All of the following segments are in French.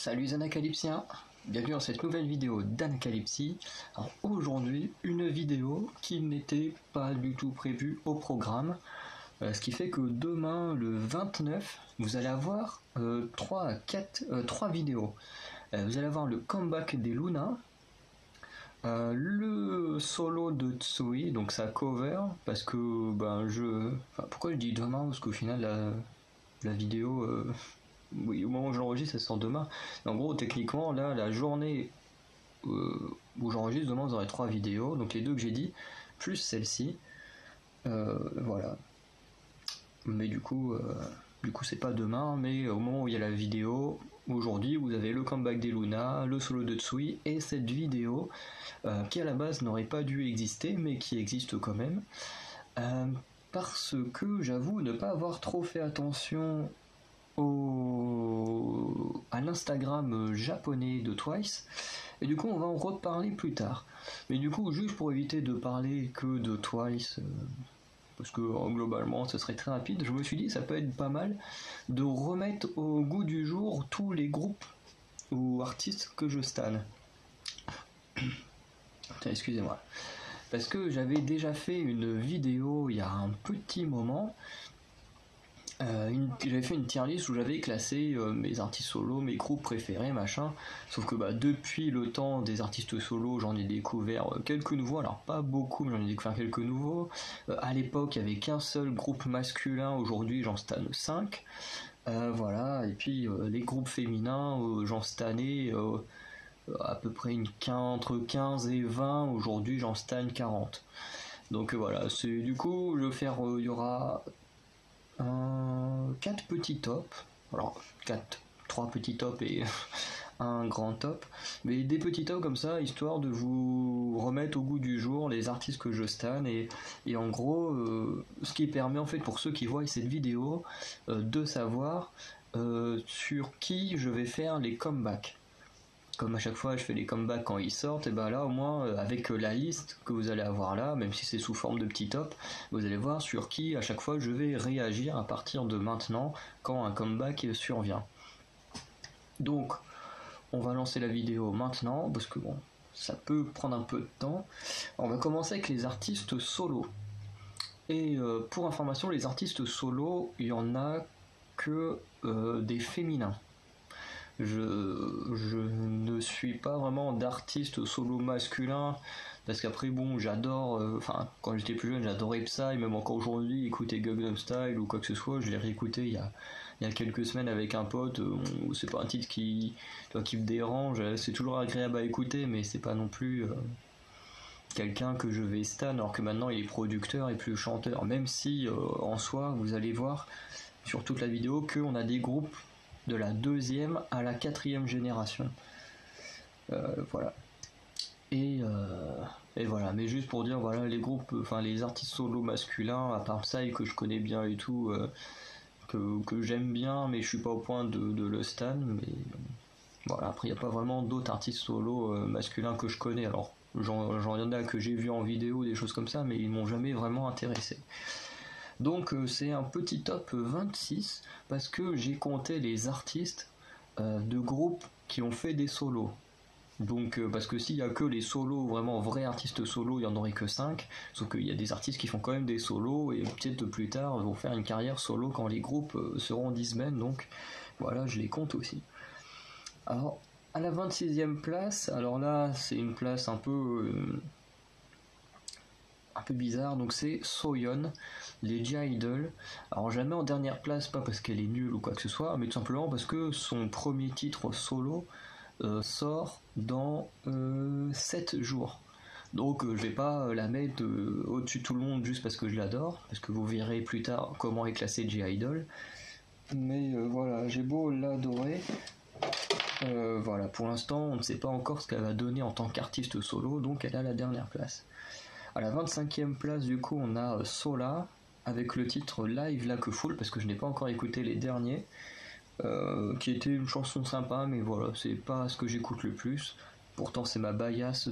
Salut les Anacalypsiens, bienvenue dans cette nouvelle vidéo d'Anacalypsie. Alors aujourd'hui, une vidéo qui n'était pas du tout prévue au programme, ce qui fait que demain, le 29, vous allez avoir 3 vidéos. Vous allez avoir le comeback des Luna, le solo de Tsui, donc sa cover, parce que pourquoi je dis demain, parce qu'au final la vidéo... Oui, au moment où j'enregistre, ça sort demain. En gros, techniquement, là, la journée où j'enregistre, demain, vous aurez 3 vidéos. Donc les deux que j'ai dit, plus celle-ci. Voilà. Mais du coup, c'est pas demain, mais au moment où il y a la vidéo, aujourd'hui, vous avez le comeback des Luna, le solo de Tsui, et cette vidéo, qui à la base n'aurait pas dû exister, mais qui existe quand même. Parce que j'avoue ne pas avoir trop fait attention à l'Instagram japonais de Twice, et du coup on va en reparler plus tard. Mais du coup, juste pour éviter de parler que de Twice, parce que globalement ce serait très rapide, je me suis dit ça peut être pas mal de remettre au goût du jour tous les groupes ou artistes que je stan. Excusez-moi. Parce que j'avais déjà fait une vidéo il y a un petit moment. J'avais fait une tier list où j'avais classé mes artistes solos, mes groupes préférés, machin. Sauf que depuis le temps des artistes solos, j'en ai découvert quelques nouveaux. Alors pas beaucoup, mais j'en ai découvert quelques nouveaux. À l'époque, il n'y avait qu'un seul groupe masculin. Aujourd'hui, j'en stan 5. Voilà. Et puis les groupes féminins, j'en stanais à peu près entre 15 et 20. Aujourd'hui, j'en stan 40. Donc voilà. Du coup, je vais faire... il y aura... 4 petits tops, alors 3 petits tops et un grand top, mais des petits tops comme ça, histoire de vous remettre au goût du jour les artistes que je stan, et en gros, ce qui permet en fait pour ceux qui voient cette vidéo de savoir sur qui je vais faire les comebacks. Comme à chaque fois je fais les comebacks quand ils sortent, et ben là au moins avec la liste que vous allez avoir là, même si c'est sous forme de petits tops, vous allez voir sur qui à chaque fois je vais réagir à partir de maintenant quand un comeback survient. Donc on va lancer la vidéo maintenant parce que bon, ça peut prendre un peu de temps. On va commencer avec les artistes solos. Et pour information, les artistes solos, il y en a que des féminins. Je ne suis pas vraiment d'artiste solo masculin, parce qu'après bon, j'adore, quand j'étais plus jeune j'adorais Psy, même encore aujourd'hui écouter Gangnam Style ou quoi que ce soit, je l'ai réécouté il y a quelques semaines avec un pote. C'est pas un titre qui me dérange, c'est toujours agréable à écouter, mais c'est pas non plus quelqu'un que je vais stan, alors que maintenant il est producteur et plus chanteur, même si en soi vous allez voir sur toute la vidéo qu'on a des groupes de la 2e à la 4e génération. Voilà. Et voilà, mais juste pour dire, voilà, les groupes, les artistes solo masculins, à part Psy que je connais bien et tout, que j'aime bien, mais je suis pas au point de le stan, mais voilà, après il n'y a pas vraiment d'autres artistes solo masculins que je connais. Alors j'en y en a que j'ai vu en vidéo, des choses comme ça, mais ils m'ont jamais vraiment intéressé. Donc c'est un petit top 26 parce que j'ai compté les artistes de groupes qui ont fait des solos. Donc parce que s'il y a que les solos, vraiment vrais artistes solos, il y en aurait que 5, sauf qu'il y a des artistes qui font quand même des solos et peut-être plus tard vont faire une carrière solo quand les groupes seront disband, donc voilà, je les compte aussi. Alors à la 26e place, alors là c'est une place un peu bizarre, donc c'est Soyeon, les J-Idol. Alors je la mets en dernière place, pas parce qu'elle est nulle ou quoi que ce soit, mais tout simplement parce que son premier titre solo sort dans 7 jours. Donc je vais pas la mettre au-dessus de tout le monde juste parce que je l'adore, parce que vous verrez plus tard comment est classé J-Idol. Mais voilà, j'ai beau l'adorer. Voilà, pour l'instant on ne sait pas encore ce qu'elle va donner en tant qu'artiste solo, donc elle a la dernière place. À la 25e place, du coup, on a Sola avec le titre Live Like a Fool, parce que je n'ai pas encore écouté les derniers, qui était une chanson sympa, mais voilà, c'est pas ce que j'écoute le plus. Pourtant, c'est ma bias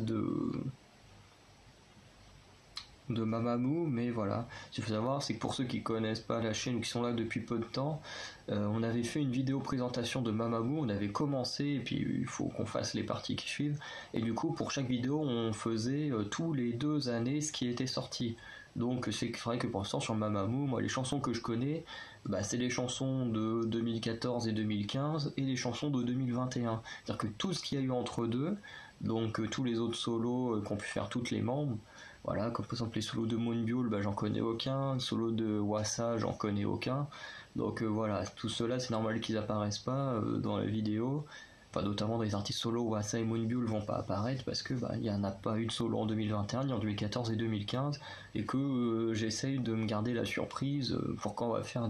de Mamamoo, mais voilà, ce qu'il faut savoir, c'est que pour ceux qui connaissent pas la chaîne ou qui sont là depuis peu de temps, on avait fait une vidéo présentation de Mamamoo, on avait commencé, et puis il faut qu'on fasse les parties qui suivent, et du coup, pour chaque vidéo, on faisait tous les 2 années ce qui était sorti. Donc c'est vrai que pour l'instant sur Mamamoo, moi les chansons que je connais, bah, c'est les chansons de 2014 et 2015 et les chansons de 2021. C'est-à-dire que tout ce qu'il y a eu entre deux, donc tous les autres solos qu'ont pu faire toutes les membres, voilà, comme par exemple les solos de Moonbyul, bah, j'en connais aucun, solo de Wassa, j'en connais aucun. Donc voilà, tout cela c'est normal qu'ils apparaissent pas dans la vidéo. Enfin, notamment dans les artistes solo, Wassa et Moonbyul vont pas apparaître parce que il n'y en a pas eu de solo en 2021, ni en 2014 et 2015, et que j'essaye de me garder la surprise pour quand on va faire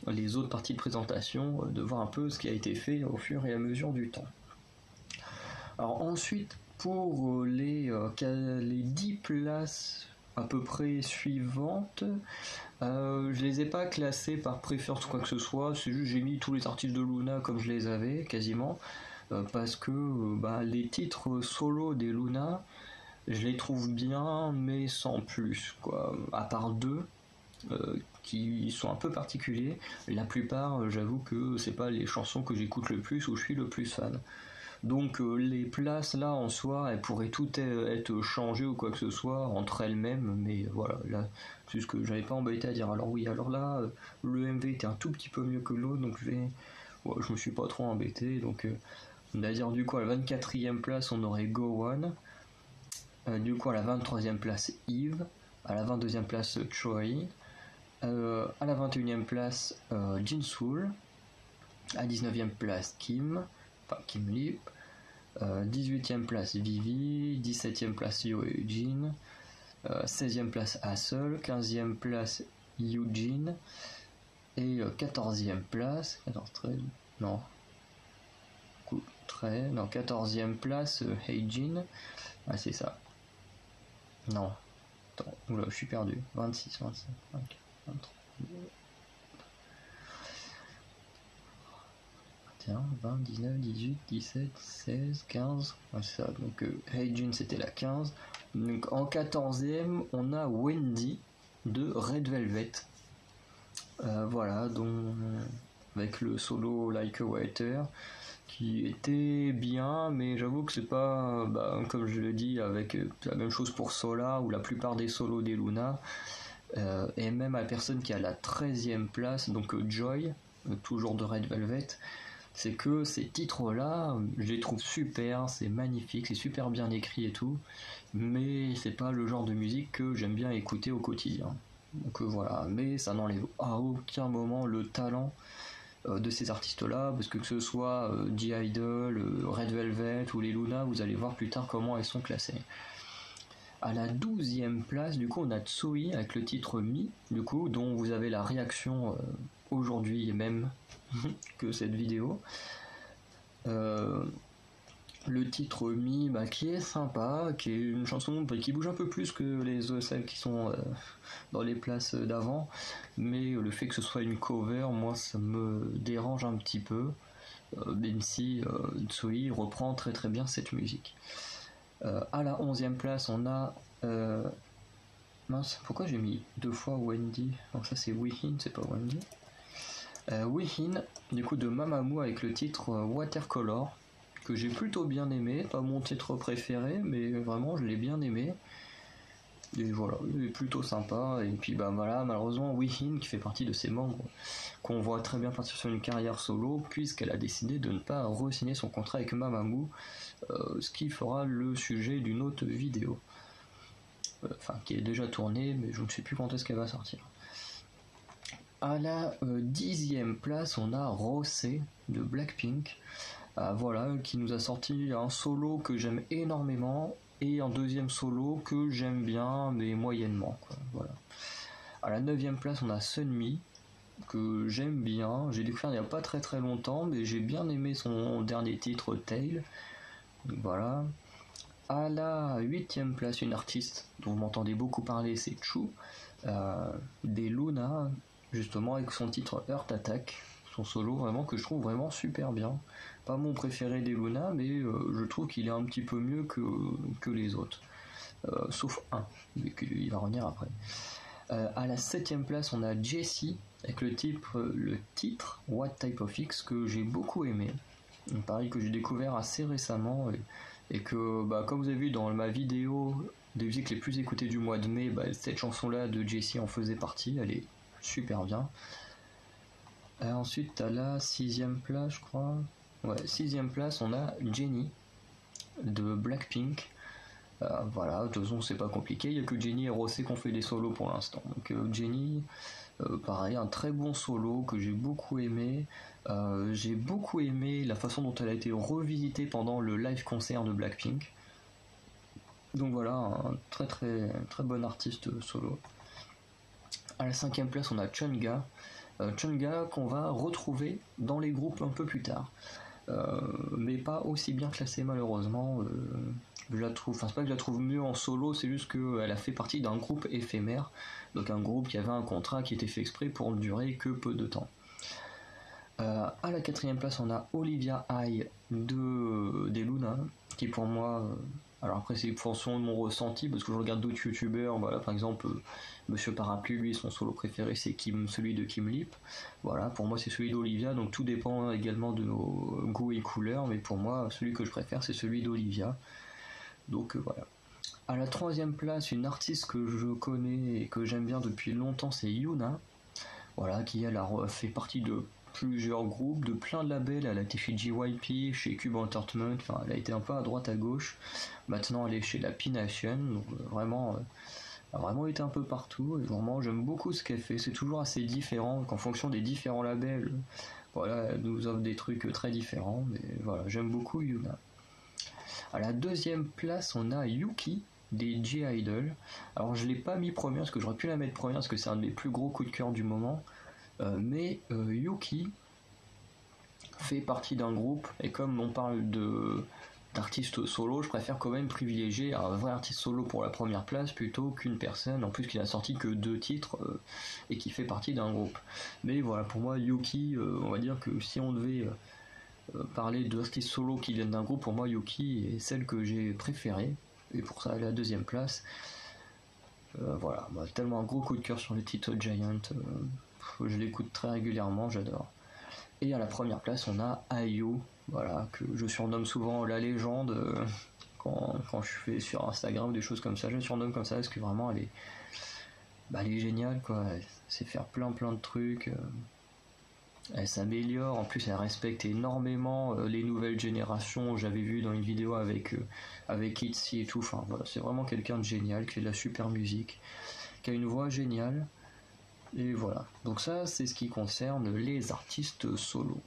les autres parties de présentation, de voir un peu ce qui a été fait au fur et à mesure du temps. Alors ensuite, pour les 10 places à peu près suivantes, je les ai pas classées par préférence ou quoi que ce soit, c'est juste j'ai mis tous les artistes de Luna comme je les avais quasiment, parce que les titres solo des Luna, je les trouve bien mais sans plus, quoi. À part deux qui sont un peu particuliers, la plupart j'avoue que c'est pas les chansons que j'écoute le plus ou je suis le plus fan. Donc les places là en soi, elles pourraient toutes être changées ou quoi que ce soit entre elles-mêmes, mais voilà, là c'est ce que j'avais pas embêté à dire. Alors oui, alors là le MV était un tout petit peu mieux que l'autre, donc je me suis pas trop embêté. Donc on va dire du coup à la 24e place on aurait Go One, du coup à la 23e place Eve, à la 22e place Choi, à la 21e place Jinsoul, à 19e place Kim Lip, 18e place Vivi, 17e place Yo Eugene, 16e place Hassel, 15e place Eugene et 14e place 14e place Heijin. Ah c'est ça. Non. Attends, oula, je suis perdu. 26, 25, 24, 23. 20, 19, 18, 17, 16, 15, ouais, c'est ça. Donc Heijun c'était la 15. Donc en 14e on a Wendy de Red Velvet. Voilà, donc avec le solo Like a Waiter qui était bien, mais j'avoue que c'est pas, comme je le dis, avec la même chose pour Solar ou la plupart des solos des Luna, et même à la personne qui est à la 13e place, donc Joy, toujours de Red Velvet, c'est que ces titres-là, je les trouve super, c'est magnifique, c'est super bien écrit et tout, mais c'est pas le genre de musique que j'aime bien écouter au quotidien. Donc voilà, mais ça n'enlève à aucun moment le talent de ces artistes-là, parce que ce soit G-Idol, Red Velvet ou les Luna, vous allez voir plus tard comment elles sont classées. À la 12e place, du coup, on a Tsui avec le titre Mi, du coup, dont vous avez la réaction aujourd'hui et même que cette vidéo. Le titre Mi, qui est sympa, qui est une chanson qui bouge un peu plus que celles qui sont dans les places d'avant, mais le fait que ce soit une cover, moi ça me dérange un petit peu, même si Tsui reprend très très bien cette musique. À la 11e place on a mince, pourquoi j'ai mis 2 fois Wendy? Donc ça c'est Wihin, c'est pas Wendy. Wihin, du coup de Mamamoo avec le titre Watercolor, que j'ai plutôt bien aimé, pas mon titre préféré, mais vraiment je l'ai bien aimé. Et voilà, il est plutôt sympa. Et puis voilà, malheureusement Wihin qui fait partie de ces membres qu'on voit très bien partir sur une carrière solo, puisqu'elle a décidé de ne pas re-signer son contrat avec Mamamoo, ce qui fera le sujet d'une autre vidéo. Qui est déjà tournée, mais je ne sais plus quand est-ce qu'elle va sortir. À la 10e place, on a Rosé de Blackpink, qui nous a sorti un solo que j'aime énormément et un deuxième solo que j'aime bien mais moyennement, quoi. Voilà. À la 9e place, on a Sunmi que j'aime bien, j'ai découvert il n'y a pas très très longtemps, mais j'ai bien aimé son dernier titre Tail. Donc, voilà. À la 8e place, une artiste dont vous m'entendez beaucoup parler, c'est Chuu, des Luna, justement avec son titre Heart Attack, son solo vraiment que je trouve vraiment super bien. Pas mon préféré des Luna, mais je trouve qu'il est un petit peu mieux que les autres. sauf un, vu qu'il va revenir après. À la 7ème place, on a Jessie avec le titre What Type of X que j'ai beaucoup aimé. Pareil que j'ai découvert assez récemment et que comme vous avez vu dans ma vidéo des musiques les plus écoutées du mois de mai, cette chanson là de Jessie en faisait partie, elle est super bien. Ensuite à la 6ème place je crois, 6ème place on a Jennie de Blackpink. Voilà, de toute façon c'est pas compliqué, il n'y a que Jennie et Rosé qui ont fait des solos pour l'instant. Donc Jennie, pareil, un très bon solo que j'ai beaucoup aimé. J'ai beaucoup aimé la façon dont elle a été revisitée pendant le live concert de Blackpink. Donc voilà, un très très très bon artiste solo. À la 5ème place on a Chungha. Chungha qu'on va retrouver dans les groupes un peu plus tard. Mais pas aussi bien classée malheureusement. Je la trouve, c'est pas que je la trouve mieux en solo, c'est juste qu'elle a fait partie d'un groupe éphémère, donc un groupe qui avait un contrat qui était fait exprès pour ne durer que peu de temps. À la 4ème place, on a Olivia High des Luna, qui pour moi, alors après c'est fonction de mon ressenti, parce que je regarde d'autres youtubeurs, voilà, par exemple Monsieur Parapluie, lui son solo préféré c'est celui de Kim Lip, voilà, pour moi c'est celui d'Olivia, donc tout dépend également de nos goûts et couleurs, mais pour moi celui que je préfère c'est celui d'Olivia. Donc voilà. À la 3ème place, une artiste que je connais et que j'aime bien depuis longtemps, c'est Yuna. Voilà, qui elle a fait partie de plusieurs groupes, de plein de labels. Elle a été chez JYP, chez Cube Entertainment, enfin elle a été un peu à droite à gauche. Maintenant elle est chez la P-Nation, donc vraiment, elle a vraiment été un peu partout. Et vraiment j'aime beaucoup ce qu'elle fait. C'est toujours assez différent, qu'en fonction des différents labels, voilà, elle nous offre des trucs très différents. Mais voilà, j'aime beaucoup Yuna. À la 2ème place, on a Yuki des J-Idol. Alors je l'ai pas mis première parce que j'aurais pu la mettre première parce que c'est un de mes plus gros coups de cœur du moment. Mais Yuki fait partie d'un groupe et comme on parle d'artistes solo, je préfère quand même privilégier un vrai artiste solo pour la première place plutôt qu'une personne en plus qui n'a sorti que 2 titres et qui fait partie d'un groupe. Mais voilà, pour moi Yuki, on va dire que si on devait parler d'artistes solo qui viennent d'un groupe, pour moi Yuki est celle que j'ai préférée et pour ça elle est à la 2ème place. Voilà, tellement un gros coup de cœur sur le titre Giant, je l'écoute très régulièrement, j'adore. Et à la première place on a IU, voilà, que je surnomme souvent la légende quand je fais sur Instagram ou des choses comme ça, je la surnomme comme ça parce que vraiment elle est géniale quoi, elle sait faire plein de trucs. Elle s'améliore, en plus elle respecte énormément les nouvelles générations. J'avais vu dans une vidéo avec Itzy et tout, enfin voilà, c'est vraiment quelqu'un de génial, qui fait de la super musique, qui a une voix géniale, et voilà. Donc ça c'est ce qui concerne les artistes solo.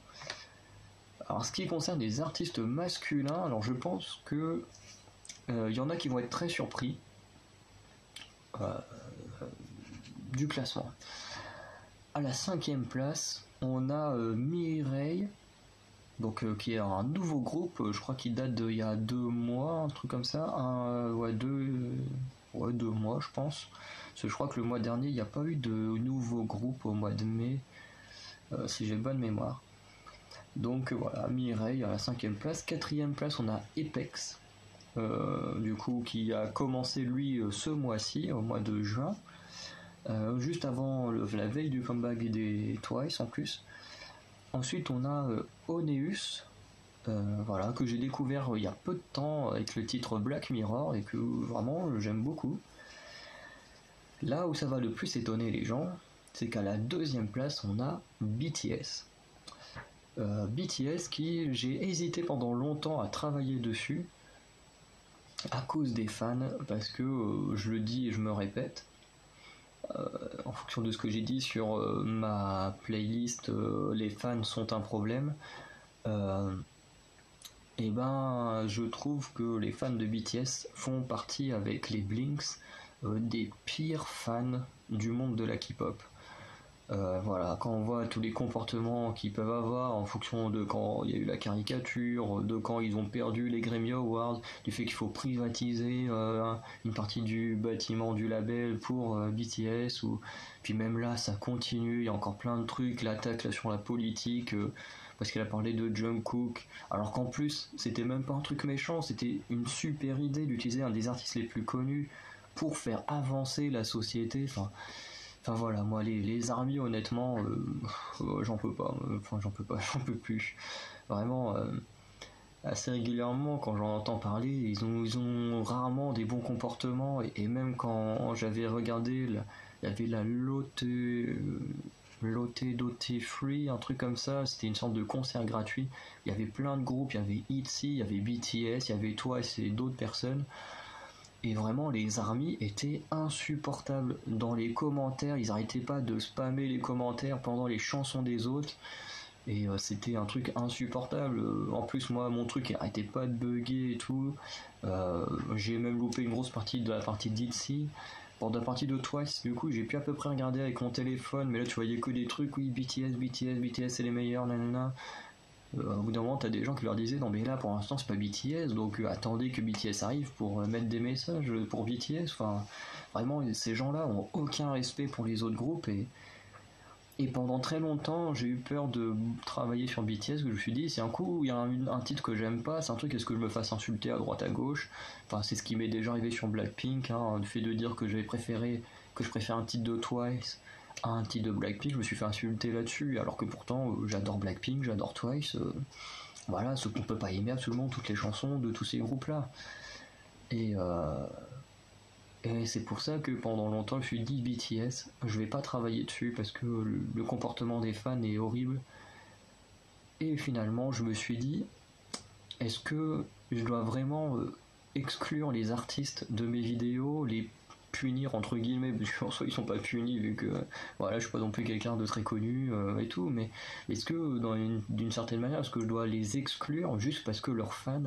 Alors ce qui concerne les artistes masculins, alors je pense que y en a qui vont être très surpris du classement. À la 5ème place, on a Mireille, donc qui est un nouveau groupe, je crois qu'il date d'il y a 2 mois, un truc comme ça, 2 mois je pense, parce que je crois que le mois dernier il n'y a pas eu de nouveau groupe au mois de mai, si j'ai bonne mémoire. Donc voilà, Mireille à la 5ème place. 4ème place on a Apex, du coup qui a commencé lui ce mois-ci, au mois de juin. Juste avant la veille du comeback des Twice en plus. Ensuite on a Oneus, voilà, que j'ai découvert il y a peu de temps avec le titre Black Mirror et que vraiment j'aime beaucoup. Là où ça va le plus étonner les gens, c'est qu'à la 2ème place on a BTS. BTS qui j'ai hésité pendant longtemps à travailler dessus à cause des fans, parce que je le dis et je me répète, en fonction de ce que j'ai dit sur ma playlist, les fans sont un problème. Et je trouve que les fans de BTS font partie avec les Blinks des pires fans du monde de la K-pop. Voilà, quand on voit tous les comportements qu'ils peuvent avoir en fonction de quand il y a eu la caricature, de quand ils ont perdu les Grammy Awards, du fait qu'il faut privatiser une partie du bâtiment du label pour BTS, puis même là ça continue, il y a encore plein de trucs, l'attaque là sur la politique, parce qu'elle a parlé de Jungkook, alors qu'en plus c'était même pas un truc méchant, c'était une super idée d'utiliser un des artistes les plus connus pour faire avancer la société. Enfin voilà, moi les armies honnêtement, j'en peux pas, j'en peux plus. Vraiment, assez régulièrement quand j'en entends parler, ils ont rarement des bons comportements et même quand j'avais regardé, il y avait la Lotte Free, un truc comme ça, c'était une sorte de concert gratuit. Il y avait plein de groupes, il y avait ITZY, il y avait BTS, il y avait Twice et d'autres personnes. Et vraiment, les armies étaient insupportables. Dans les commentaires, ils arrêtaient pas de spammer les commentaires pendant les chansons des autres. Et c'était un truc insupportable. En plus, moi, mon truc arrêtait pas de bugger et tout. J'ai même loupé une grosse partie de la partie d'ITZY. Pour la partie de Twice, du coup, j'ai pu à peu près regarder avec mon téléphone. Mais là, tu voyais que des trucs, oui, BTS, c'est les meilleurs, nanana. Au bout d'un moment, t'as des gens qui leur disaient non mais là pour l'instant c'est pas BTS, donc attendez que BTS arrive pour mettre des messages pour BTS. Enfin, vraiment ces gens-là ont aucun respect pour les autres groupes et pendant très longtemps j'ai eu peur de travailler sur BTS. Que je me suis dit c'est un coup il y a un titre que j'aime pas, c'est un truc, est-ce que je me fasse insulter à droite à gauche. Enfin c'est ce qui m'est déjà arrivé sur Blackpink, hein, le fait de dire que je préfère un titre de Twice à un titre de Blackpink, je me suis fait insulter là-dessus, alors que pourtant j'adore Blackpink, j'adore Twice, voilà, ce qu'on peut pas aimer absolument toutes les chansons de tous ces groupes-là. Et, euh, et c'est pour ça que pendant longtemps je me suis dit BTS, je vais pas travailler dessus parce que le comportement des fans est horrible. Et finalement je me suis dit, est-ce que je dois vraiment exclure les artistes de mes vidéos, les punir entre guillemets, parce qu'en soi ils sont pas punis vu que voilà je suis pas non plus quelqu'un de très connu et tout, mais est-ce que d'une certaine manière est-ce que je dois les exclure juste parce que leurs fans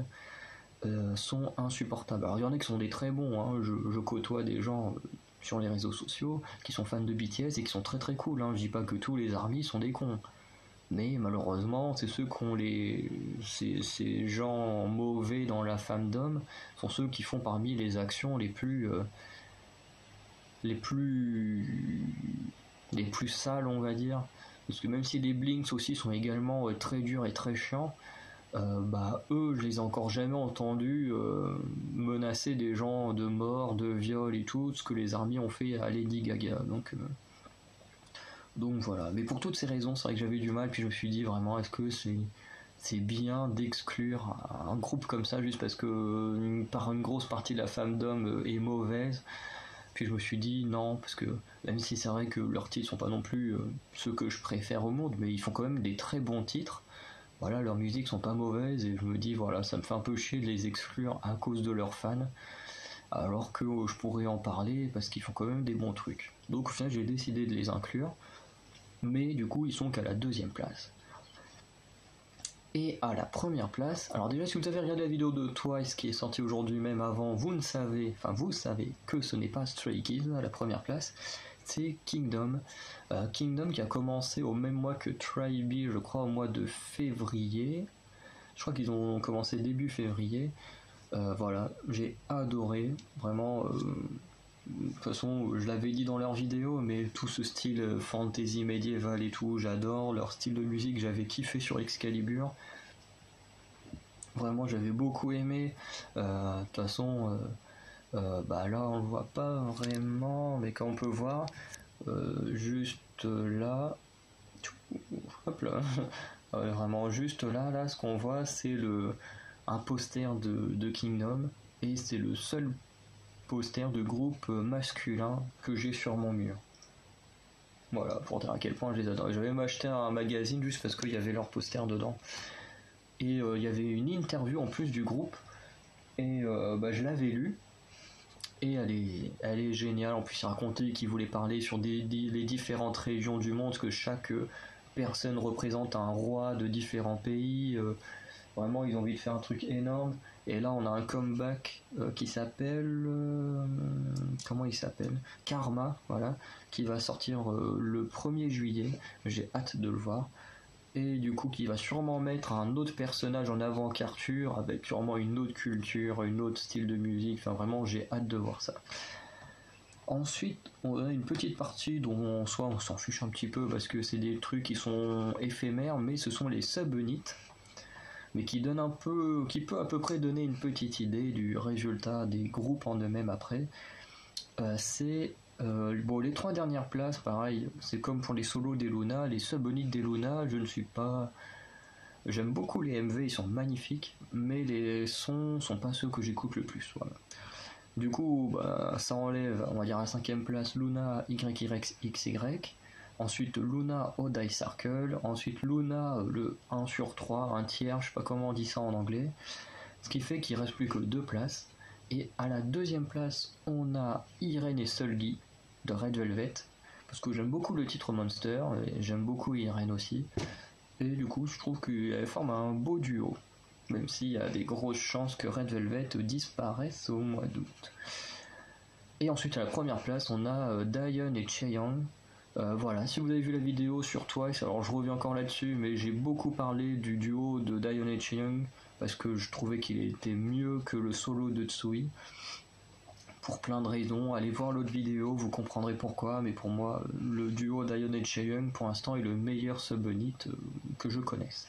sont insupportables. Alors il y en a qui sont des très bons, hein. Je côtoie des gens sur les réseaux sociaux qui sont fans de BTS et qui sont très très cool, hein. Je dis pas que tous les armies sont des cons, mais malheureusement c'est ceux qui ont ces gens mauvais dans la fandom sont ceux qui font parmi les actions les plus les plus sales, on va dire, parce que même si les Blinks aussi sont également très durs et très chiants, bah eux je les ai encore jamais entendus menacer des gens de mort, de viol et tout ce que les armies ont fait à Lady Gaga, donc voilà. Mais pour toutes ces raisons c'est vrai que j'avais du mal, puis je me suis dit vraiment est-ce que c'est bien d'exclure un groupe comme ça juste parce que une grosse partie de la fandom est mauvaise. Puis je me suis dit non, parce que même si c'est vrai que leurs titres sont pas non plus ceux que je préfère au monde, mais ils font quand même des très bons titres. Voilà, leurs musiques sont pas mauvaises et je me dis voilà, ça me fait un peu chier de les exclure à cause de leurs fans, alors que je pourrais en parler parce qu'ils font quand même des bons trucs. Donc au final j'ai décidé de les inclure, mais du coup ils sont qu'à la deuxième place. Et à la première place, alors déjà si vous avez regardé la vidéo de Twice qui est sortie aujourd'hui même avant, vous savez que ce n'est pas Stray Kids à la première place, c'est Kingdom. Kingdom qui a commencé au même mois que Tribe, je crois au mois de février. Je crois qu'ils ont commencé début février. Voilà, j'ai adoré, vraiment. De toute façon, je l'avais dit dans leur vidéo, mais tout ce style fantasy médiéval et tout, j'adore. Leur style de musique, j'avais kiffé sur Excalibur. Vraiment, j'avais beaucoup aimé. De toute façon, bah là, on le voit pas vraiment, mais quand on peut voir, juste là, hop là, vraiment juste là, ce qu'on voit, c'est un poster de Kingdom, et c'est le seul poster de groupe masculin que j'ai sur mon mur. Voilà, pour dire à quel point je les adore. J'avais même acheté un magazine juste parce qu'il y avait leur poster dedans. Et il y avait une interview en plus du groupe. Et bah, je l'avais lu. Et elle est géniale. En plus, il racontait qu'il voulait parler sur les différentes régions du monde, que chaque personne représente un roi de différents pays. Vraiment, ils ont envie de faire un truc énorme. Et là, on a un comeback qui s'appelle... comment il s'appelle? Karma, voilà, qui va sortir le 1er juillet. J'ai hâte de le voir. Et du coup, qui va sûrement mettre un autre personnage en avant qu'Arthur, avec sûrement une autre culture, une autre style de musique. Enfin, vraiment, j'ai hâte de voir ça. Ensuite, on a une petite partie dont soit on s'en fiche un petit peu parce que c'est des trucs qui sont éphémères, mais ce sont les subunits, mais qui donnent un peu, qui peut à peu près donner une petite idée du résultat des groupes en eux-mêmes après. C'est bon, les 3 dernières places, pareil, c'est comme pour les solos des Luna, les subunits des Luna, je ne suis pas. J'aime beaucoup les MV, ils sont magnifiques, mais les sons sont pas ceux que j'écoute le plus. Voilà. Du coup, bah, ça enlève, on va dire à la 5ème place, Luna YYXY. Ensuite, Luna Odai Circle. Ensuite, Luna le 1/3, un tiers, je sais pas comment on dit ça en anglais. Ce qui fait qu'il reste plus que 2 places. Et à la 2ème place, on a Irene et Sulgi de Red Velvet. Parce que j'aime beaucoup le titre Monster, et j'aime beaucoup Irene aussi. Et du coup, je trouve qu'elle forme un beau duo. Même s'il y a des grosses chances que Red Velvet disparaisse au mois d'août. Et ensuite, à la première place, on a Daeyeon et Chaeyoung. Voilà, si vous avez vu la vidéo sur Twice, alors je reviens encore là-dessus, mais j'ai beaucoup parlé du duo de Daeyeon et Chaeyoung parce que je trouvais qu'il était mieux que le solo de Tsui. Pour plein de raisons, allez voir l'autre vidéo, vous comprendrez pourquoi, mais pour moi, le duo Daeyeon et Chaeyoung, pour l'instant, est le meilleur subunit que je connaisse.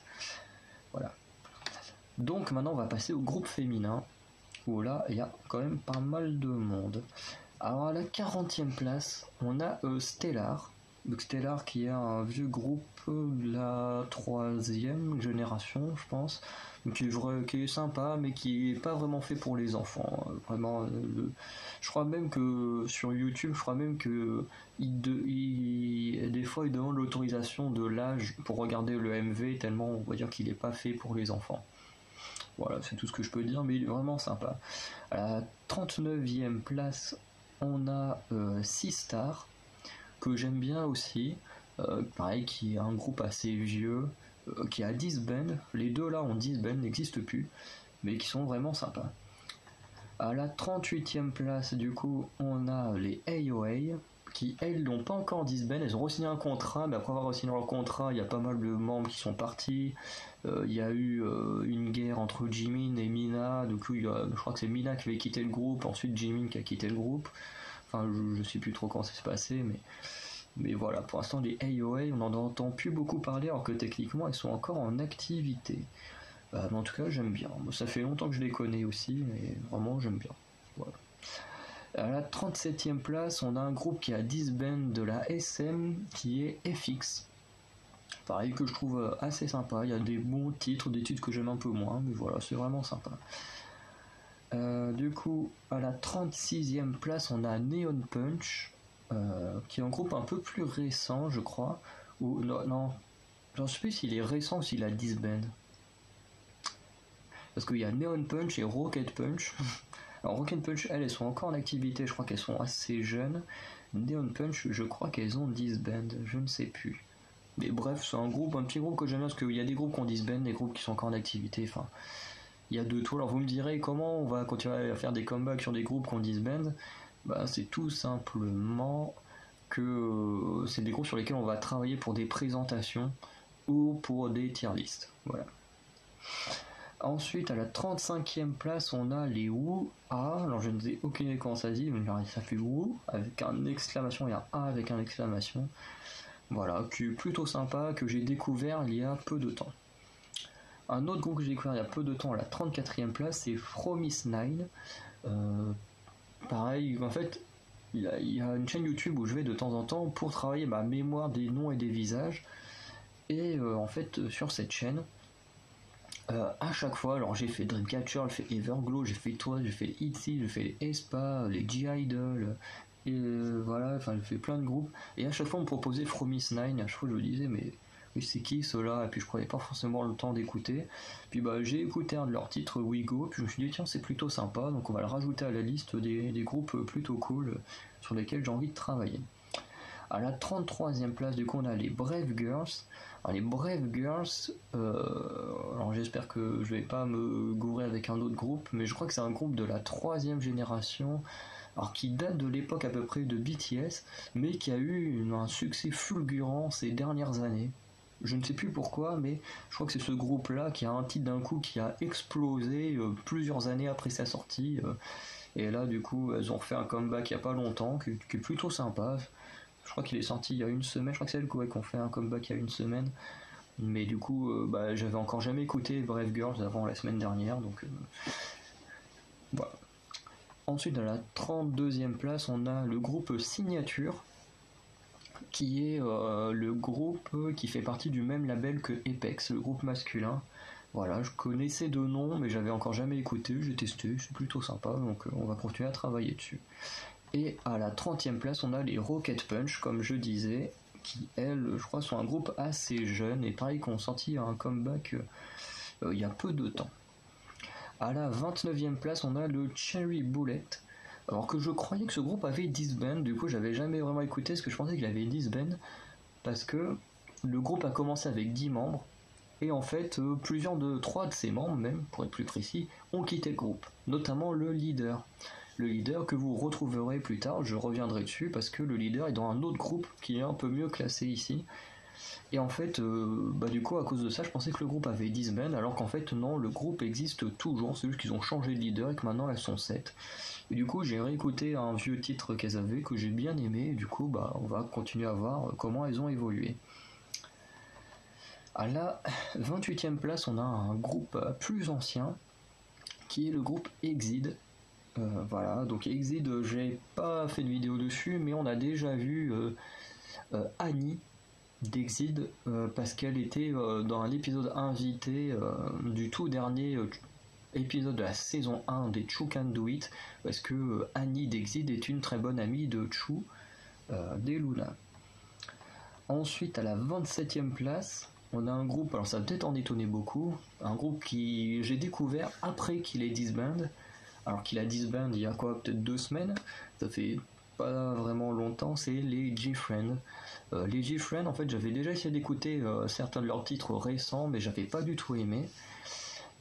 Voilà. Donc maintenant, on va passer au groupe féminin, où là, il y a quand même pas mal de monde. Alors à la 40e place, on a Stellar. Donc Stellar qui est un vieux groupe de la 3e génération, je pense, qui est sympa, mais qui est pas vraiment fait pour les enfants. Vraiment, je crois même que sur YouTube, je crois même que des fois, il demande l'autorisation de l'âge pour regarder le MV, tellement on va dire qu'il n'est pas fait pour les enfants. Voilà, c'est tout ce que je peux dire, mais il est vraiment sympa. À la 39e place, on a 6 stars, que j'aime bien aussi. Pareil, qui est un groupe assez vieux, qui a 10 bands. Les deux là ont 10 bands, n'existent plus, mais qui sont vraiment sympas. À la 38e place, du coup, on a les AOA, qui elles n'ont pas encore disband, elles ont re-signé un contrat, mais après avoir re-signé leur contrat, il y a pas mal de membres qui sont partis. Il y a eu une guerre entre Jimin et Mina, du coup je crois que c'est Mina qui avait quitté le groupe, ensuite Jimin qui a quitté le groupe. Enfin, je sais plus trop comment ça s'est passé, mais voilà, pour l'instant les AOA, on n'en entend plus beaucoup parler, alors que techniquement elles sont encore en activité. Mais en tout cas, j'aime bien. Ça fait longtemps que je les connais aussi, mais vraiment, j'aime bien. Voilà. À la 37e place, on a un groupe qui a 10 bands de la SM, qui est FX. Pareil, que je trouve assez sympa. Il y a des bons titres, des titres que j'aime un peu moins, mais voilà, c'est vraiment sympa. Du coup, à la 36e place, on a Neon Punch, qui est un groupe un peu plus récent, je crois. Ou, non, j'en sais plus s'il est récent ou s'il a 10 bands. Parce qu'il y a Neon Punch et Rocket Punch. Alors Rocket Punch, elles sont encore en activité, je crois qu'elles sont assez jeunes. Neon Punch, je crois qu'elles ont disband, je ne sais plus. Mais bref, c'est un petit groupe que j'aime bien, parce qu'il y a des groupes qui ont disband, des groupes qui sont encore en activité, enfin... Il y a de tout, alors vous me direz comment on va continuer à faire des comebacks sur des groupes qui ont disband. Bah, c'est tout simplement que c'est des groupes sur lesquels on va travailler pour des présentations ou pour des tier lists. Voilà. Ensuite, à la 35e place, on a les Wu A. Alors, je ne sais aucune idée comment ça dit, mais ça fait Wu avec un exclamation et un A avec un exclamation. Voilà, qui est plutôt sympa, que j'ai découvert il y a peu de temps. Un autre groupe que j'ai découvert il y a peu de temps, à la 34e place, c'est Fromis9. Pareil, en fait, il y a une chaîne YouTube où je vais de temps en temps pour travailler ma mémoire des noms et des visages. Et en fait, sur cette chaîne, à chaque fois, alors j'ai fait Dreamcatcher, j'ai fait Everglow, j'ai fait Toi, j'ai fait les ITZY, j'ai fait les Aespa, les G-Idol, et voilà, enfin j'ai fait plein de groupes, et à chaque fois on me proposait Fromis9, à chaque fois je me disais mais oui c'est qui ceux-là, et puis je prenais pas forcément le temps d'écouter, puis bah j'ai écouté un de leurs titres, We Go, puis je me suis dit tiens c'est plutôt sympa, donc on va le rajouter à la liste des groupes plutôt cool sur lesquels j'ai envie de travailler. À la 33e place, du coup, on a les Brave Girls. Alors, les Brave Girls, alors j'espère que je vais pas me gourer avec un autre groupe, mais je crois que c'est un groupe de la 3e génération, alors qui date de l'époque à peu près de BTS, mais qui a eu un succès fulgurant ces dernières années. Je ne sais plus pourquoi, mais je crois que c'est ce groupe-là qui a un titre d'un coup qui a explosé plusieurs années après sa sortie. Et là, du coup, elles ont refait un comeback il y a pas longtemps, qui est plutôt sympa. Je crois qu'il est sorti il y a une semaine. Je crois que c'est elles qui ont fait un comeback il y a une semaine. Mais du coup, j'avais encore jamais écouté Brave Girls avant la semaine dernière, donc voilà. Ensuite, à la 32e place, on a le groupe Signature, qui est le groupe qui fait partie du même label que Apex, le groupe masculin. Voilà, je connaissais de nom, mais j'avais encore jamais écouté, j'ai testé, c'est plutôt sympa, donc on va continuer à travailler dessus. Et à la 30e place, on a les Rocket Punch, comme je disais, qui, elles, je crois, sont un groupe assez jeune, et pareil, qui ont sorti un comeback il y a peu de temps. À la 29e place, on a le Cherry Bullet, alors que je croyais que ce groupe avait disband, du coup j'avais jamais vraiment écouté parce que je pensais qu'il avait disband, parce que le groupe a commencé avec 10 membres, et en fait, trois de ses membres même, pour être plus précis, ont quitté le groupe, notamment le leader. Le leader que vous retrouverez plus tard, je reviendrai dessus, parce que le leader est dans un autre groupe qui est un peu mieux classé ici. Et en fait, du coup, à cause de ça, je pensais que le groupe avait disband, alors qu'en fait, non, le groupe existe toujours, c'est juste qu'ils ont changé de leader et que maintenant elles sont 7. Et du coup, j'ai réécouté un vieux titre qu'elles avaient, que j'ai bien aimé, et du coup, on va continuer à voir comment elles ont évolué. À la 28e place, on a un groupe plus ancien, qui est le groupe Exid. Voilà, donc Exid, j'ai pas fait de vidéo dessus, mais on a déjà vu Annie d'Exid, parce qu'elle était dans l'épisode invité du tout dernier épisode de la saison 1 des Choo Can Do It, parce que Annie d'Exid est une très bonne amie de Choo des Luna. Ensuite, à la 27e place, on a un groupe, alors ça va peut-être en étonner beaucoup, un groupe qui j'ai découvert après qu'il ait disband, alors qu'il a disband il y a quoi, peut-être 2 semaines, ça fait pas vraiment longtemps, c'est les G-Friends. Les G-Friends, en fait, j'avais déjà essayé d'écouter certains de leurs titres récents, mais j'avais pas du tout aimé.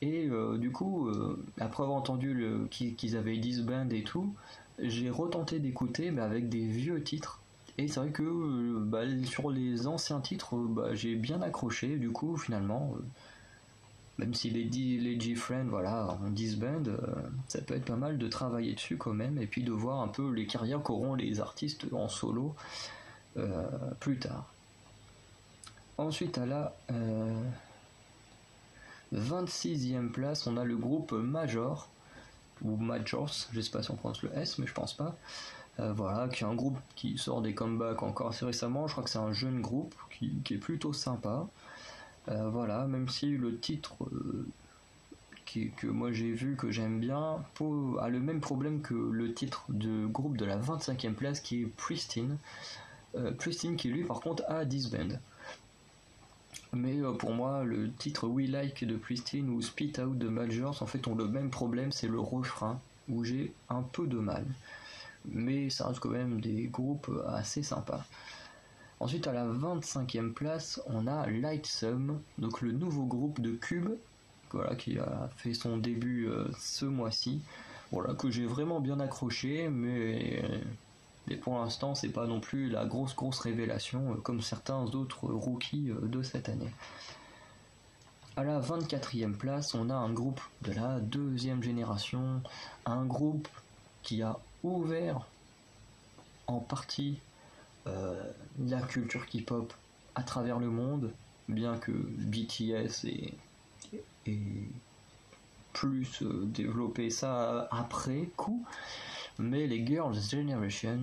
Et du coup, après avoir entendu qu'ils avaient disband et tout, j'ai retenté d'écouter, mais avec des vieux titres. Et c'est vrai que sur les anciens titres, j'ai bien accroché. Du coup, finalement, même si les G-Friends, voilà, en disband, ça peut être pas mal de travailler dessus quand même, et puis de voir un peu les carrières qu'auront les artistes en solo plus tard. Ensuite, à la 26e place, on a le groupe Major, ou Majors, je sais pas si on prononce le S, mais je pense pas. Voilà, qui est un groupe qui sort des comebacks encore assez récemment. Je crois que c'est un jeune groupe qui est plutôt sympa. Voilà, même si le titre que moi j'ai vu, que j'aime bien, a le même problème que le titre de groupe de la 25e place qui est Pristine. Pristine qui lui par contre a disband. Mais pour moi, le titre We Like de Pristine ou Spit Out de Majors en fait ont le même problème, c'est le refrain où j'ai un peu de mal. Mais ça reste quand même des groupes assez sympas. Ensuite, à la 25e place, on a Lightsum, donc le nouveau groupe de Cube, voilà, qui a fait son début ce mois-ci. Voilà, que j'ai vraiment bien accroché, mais pour l'instant, c'est pas non plus la grosse révélation comme certains autres rookies de cette année. À la 24e place, on a un groupe de la deuxième génération, un groupe qui a ouvert en partie la culture K-pop à travers le monde, bien que BTS ait plus développé ça après coup, mais les Girls' Generation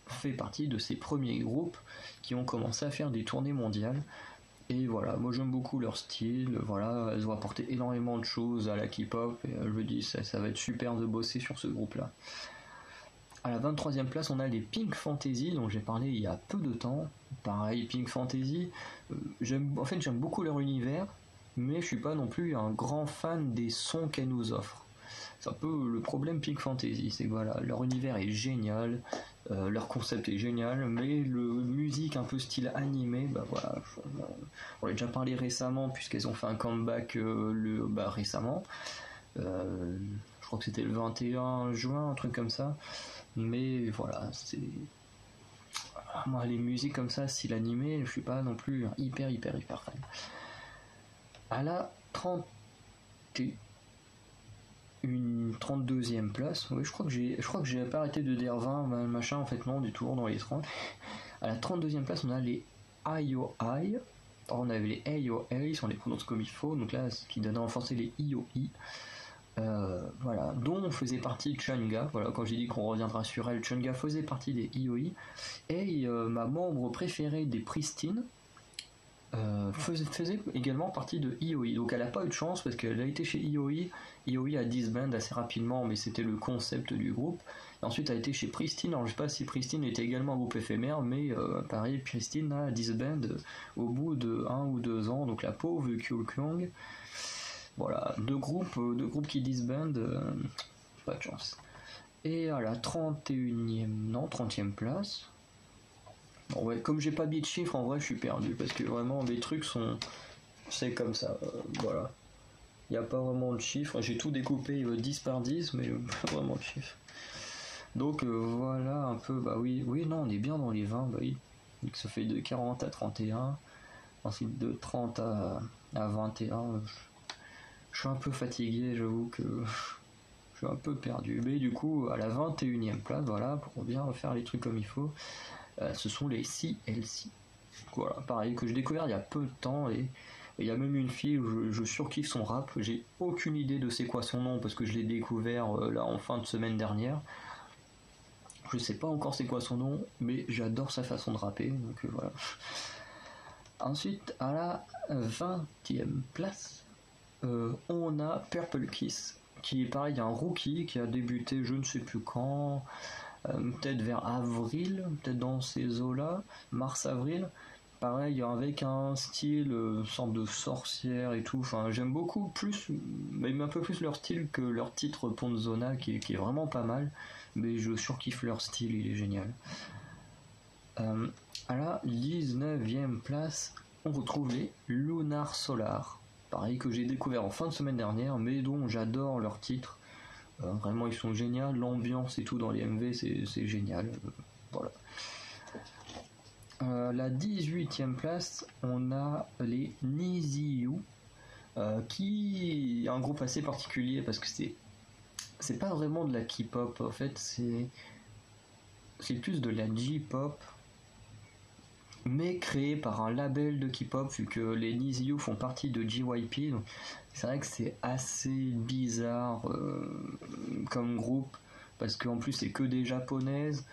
fait partie de ces premiers groupes qui ont commencé à faire des tournées mondiales. Et voilà, moi j'aime beaucoup leur style, voilà, elles ont apporté énormément de choses à la K-pop, et je me dis ça va être super de bosser sur ce groupe-là. À la 23e place, on a les Pink Fantasy, dont j'ai parlé il y a peu de temps. Pareil, Pink Fantasy, j'aime beaucoup leur univers, mais je suis pas non plus un grand fan des sons qu'elles nous offrent. C'est un peu le problème Pink Fantasy, c'est que voilà, leur univers est génial, leur concept est génial, mais le musique un peu style animé, voilà, on l'a déjà parlé récemment puisqu'elles ont fait un comeback récemment. Je crois que c'était le 21 juin, un truc comme ça. Mais voilà, c'est moi les musiques comme ça, style animé, je suis pas non plus hyper fan. À la 30 une 32e place. Oui, je crois que j'ai pas arrêté de dire 20, machin, en fait, non, on est toujours dans les 30. À la 32e place, on a les IOI. Alors, on avait les AOA, on les prononce comme il faut, donc là, ce qui donnait en français les IOI. Voilà, dont faisait partie Chunga. Voilà, quand j'ai dit qu'on reviendra sur elle, Chunga faisait partie des IOI. Et ma membre préférée des Pristine faisait également partie de IOI. Donc elle n'a pas eu de chance parce qu'elle a été chez IOI. IOI a disband assez rapidement, mais c'était le concept du groupe. Et ensuite elle a été chez Pristine. Alors je ne sais pas si Pristine était également un groupe éphémère, mais pareil, Pristine a disband au bout de 1 ou 2 ans. Donc la pauvre Kyung. Voilà, deux groupes qui disbandent, pas de chance. Et à la 30e place. Bon, ouais, comme j'ai pas mis de chiffres, en vrai, je suis perdu parce que vraiment, les trucs sont. C'est comme ça, voilà. Il n'y a pas vraiment de chiffres. J'ai tout découpé 10 par 10, mais pas vraiment de chiffres. Donc voilà un peu, bah oui, non, on est bien dans les 20, bah oui. Donc ça fait de 40 à 31, ensuite de 30 à 21. Je suis un peu fatigué, j'avoue que je suis un peu perdu. Mais du coup, à la 21e place, voilà, pour bien refaire les trucs comme il faut, ce sont les CLC. Voilà, pareil, que j'ai découvert il y a peu de temps, et il y a même une fille où je surkiffe son rap. J'ai aucune idée de c'est quoi son nom parce que je l'ai découvert là en fin de semaine dernière. Je sais pas encore c'est quoi son nom, mais j'adore sa façon de rapper, donc voilà. Ensuite, à la 20e place, on a Purple Kiss, qui est pareil, un rookie qui a débuté je ne sais plus quand, peut-être vers avril, peut-être dans ces eaux-là, mars-avril. Pareil, avec un style, sorte de sorcière et tout. Enfin, j'aime beaucoup plus, même un peu plus leur style que leur titre Ponzona, qui est vraiment pas mal. Mais je surkiffe leur style, il est génial. À la 19e place, on retrouve les Lunar Solar. Pareil, que j'ai découvert en fin de semaine dernière, mais dont j'adore leur titre. Vraiment, ils sont géniaux. L'ambiance et tout dans les MV, c'est génial. Voilà. La 18e place, on a les Niziu, qui est un groupe assez particulier parce que c'est pas vraiment de la K-pop, en fait, c'est plus de la J-pop, mais créé par un label de K-pop, vu que les Niziu font partie de JYP. Donc c'est vrai que c'est assez bizarre comme groupe, parce qu'en plus c'est que des japonaises.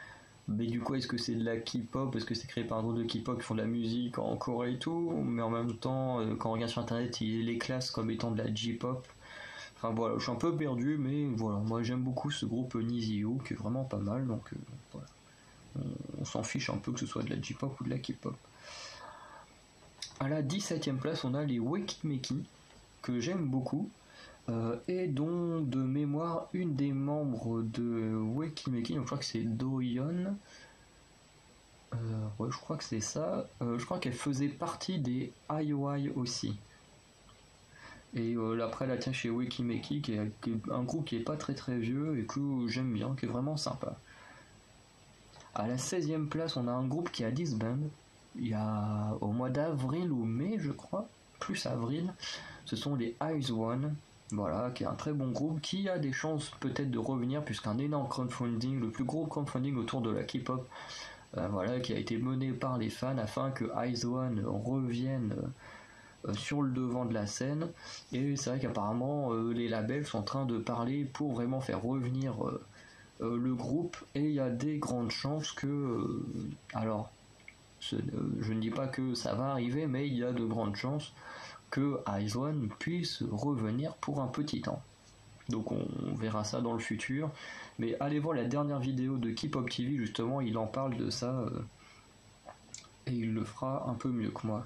Mais du coup, est-ce que c'est de la K-pop? Est-ce que c'est créé par un groupe de K-pop qui font de la musique en Corée et tout? Mais en même temps, quand on regarde sur internet, ils les classent comme étant de la J-pop. Enfin voilà, je suis un peu perdu, mais voilà, moi j'aime beaucoup ce groupe Niziu, qui est vraiment pas mal, donc voilà. On s'en fiche un peu que ce soit de la J-pop ou de la K-pop. À la 17e place, on a les Wekimeki, que j'aime beaucoup. Et dont de mémoire une des membres de Wekimeki, donc je crois que c'est Doyeon, ouais, je crois que c'est ça, je crois qu'elle faisait partie des IOI aussi. Et après elle a tient chez Wekimeki, qui est un groupe qui est pas très très vieux et que j'aime bien, qui est vraiment sympa. À la 16e place, on a un groupe qui a disband, il y a au mois d'avril ou mai je crois, plus avril, ce sont les Eyes One. Voilà, qui est un très bon groupe, qui a des chances peut-être de revenir, puisqu'un énorme crowdfunding, le plus gros crowdfunding autour de la K-pop, voilà, qui a été mené par les fans afin que Eyes One revienne sur le devant de la scène. Et c'est vrai qu'apparemment les labels sont en train de parler pour vraiment faire revenir le groupe, et il y a des grandes chances que alors je ne dis pas que ça va arriver, mais il y a de grandes chances que Eyes One puisse revenir pour un petit temps. Donc on verra ça dans le futur. Mais allez voir la dernière vidéo de K-pop TV, justement, il en parle de ça. Et il le fera un peu mieux que moi.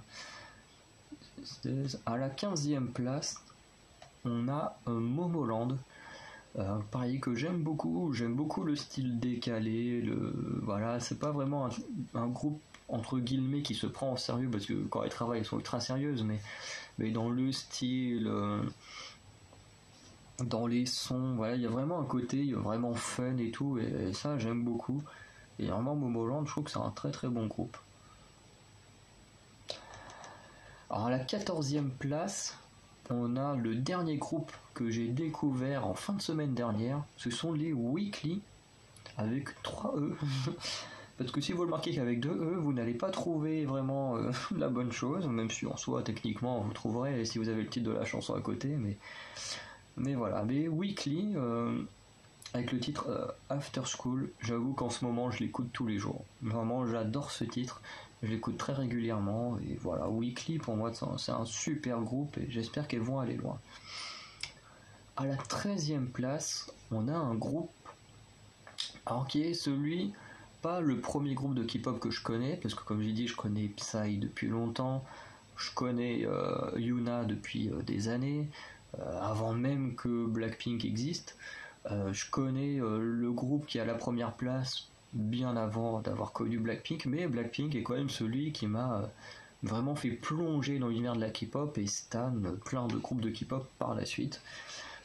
À la 15e place, on a Momoland. Pareil, que j'aime beaucoup le style décalé, voilà, c'est pas vraiment un groupe entre guillemets qui se prend en sérieux, parce que quand elles travaillent elles sont ultra sérieuses, mais dans le style, dans les sons, voilà, il y a vraiment un côté vraiment fun et tout, et ça j'aime beaucoup. Et vraiment Momoland, je trouve que c'est un très très bon groupe. Alors à la 14e place, on a le dernier groupe que j'ai découvert en fin de semaine dernière, ce sont les Weekly, avec 3 E. Parce que si vous le marquez qu'avec 2 E, vous n'allez pas trouver vraiment la bonne chose, même si en soi, techniquement, vous trouverez si vous avez le titre de la chanson à côté, mais voilà. Mais Weekly, avec le titre After School, j'avoue qu'en ce moment, je l'écoute tous les jours. Vraiment, j'adore ce titre. Je l'écoute très régulièrement et voilà, Weekly pour moi c'est un super groupe et j'espère qu'elles vont aller loin. À la 13e place, on a un groupe, alors qui est celui, pas le premier groupe de K-pop que je connais, parce que comme j'ai dit, je connais Psy depuis longtemps, je connais Yuna depuis des années, avant même que Blackpink existe. Je connais le groupe qui est à la première place bien avant d'avoir connu Blackpink, mais Blackpink est quand même celui qui m'a vraiment fait plonger dans l'univers de la K-pop et stan plein de groupes de K-pop par la suite.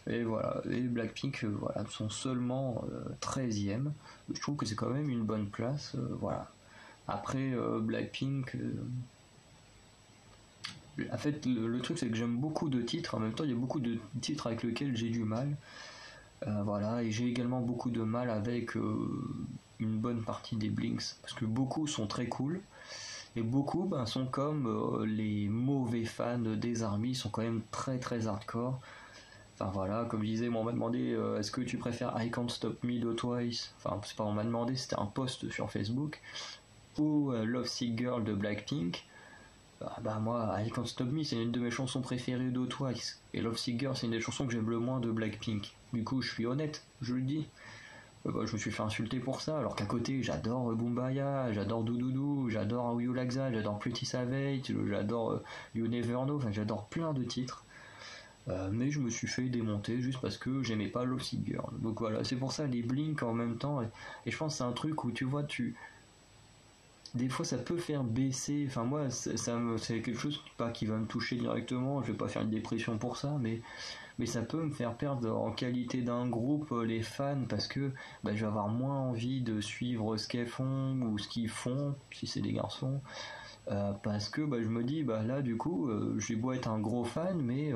Et voilà, et Blackpink voilà, sont seulement 13e. Je trouve que c'est quand même une bonne place. Voilà. Après Blackpink, en fait le truc c'est que j'aime beaucoup de titres, en même temps il y a beaucoup de titres avec lesquels j'ai du mal. Voilà, et j'ai également beaucoup de mal avec une bonne partie des Blinks, parce que beaucoup sont très cool, et beaucoup sont comme les mauvais fans des ARMY, sont quand même très très hardcore. Enfin voilà, comme je disais, moi on m'a demandé est-ce que tu préfères I Can't Stop Me de Twice, enfin c'est pas on m'a demandé, c'était un post sur Facebook, ou Love Sick Girl de Blackpink. Moi, I Can't Stop Me, c'est une de mes chansons préférées de Twice. Et Love Sick Girl, c'est une des chansons que j'aime le moins de Blackpink. Du coup, je suis honnête, je le dis. Je me suis fait insulter pour ça, alors qu'à côté, j'adore Boombaya, j'adore Doudoudou, j'adore How You Like That, j'adore Pretty Savage, j'adore You Never Know, enfin j'adore plein de titres. Mais je me suis fait démonter juste parce que j'aimais pas Love Sick Girl. Donc voilà, c'est pour ça les Blink en même temps. Et je pense que c'est un truc où tu vois, des fois ça peut faire baisser, enfin moi c'est quelque chose pas qui va me toucher directement, je vais pas faire une dépression pour ça, mais ça peut me faire perdre en qualité d'un groupe les fans parce que je vais avoir moins envie de suivre ce qu'elles font ou ce qu'ils font si c'est des garçons, parce que je me dis là du coup j'ai beau être un gros fan mais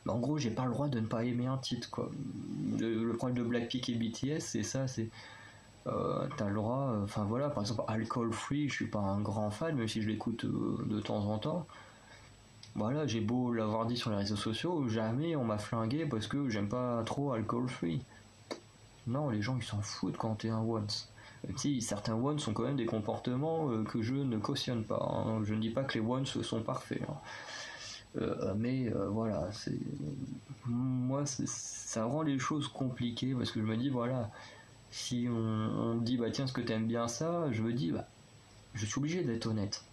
en gros j'ai pas le droit de ne pas aimer un titre quoi. Le problème de Blackpink et BTS c'est ça, c'est t'as le droit, enfin voilà, par exemple Alcohol Free, je suis pas un grand fan, même si je l'écoute de temps en temps. Voilà, j'ai beau l'avoir dit sur les réseaux sociaux, jamais on m'a flingué parce que j'aime pas trop Alcohol Free. Non, les gens ils s'en foutent quand t'es un once. Si certains ones sont quand même des comportements que je ne cautionne pas. Hein. Je ne dis pas que les ones sont parfaits. Hein. Mais voilà, ça rend les choses compliquées parce que je me dis voilà, si on me dit tiens, est-ce que t'aimes bien ça, je me dis je suis obligé d'être honnête.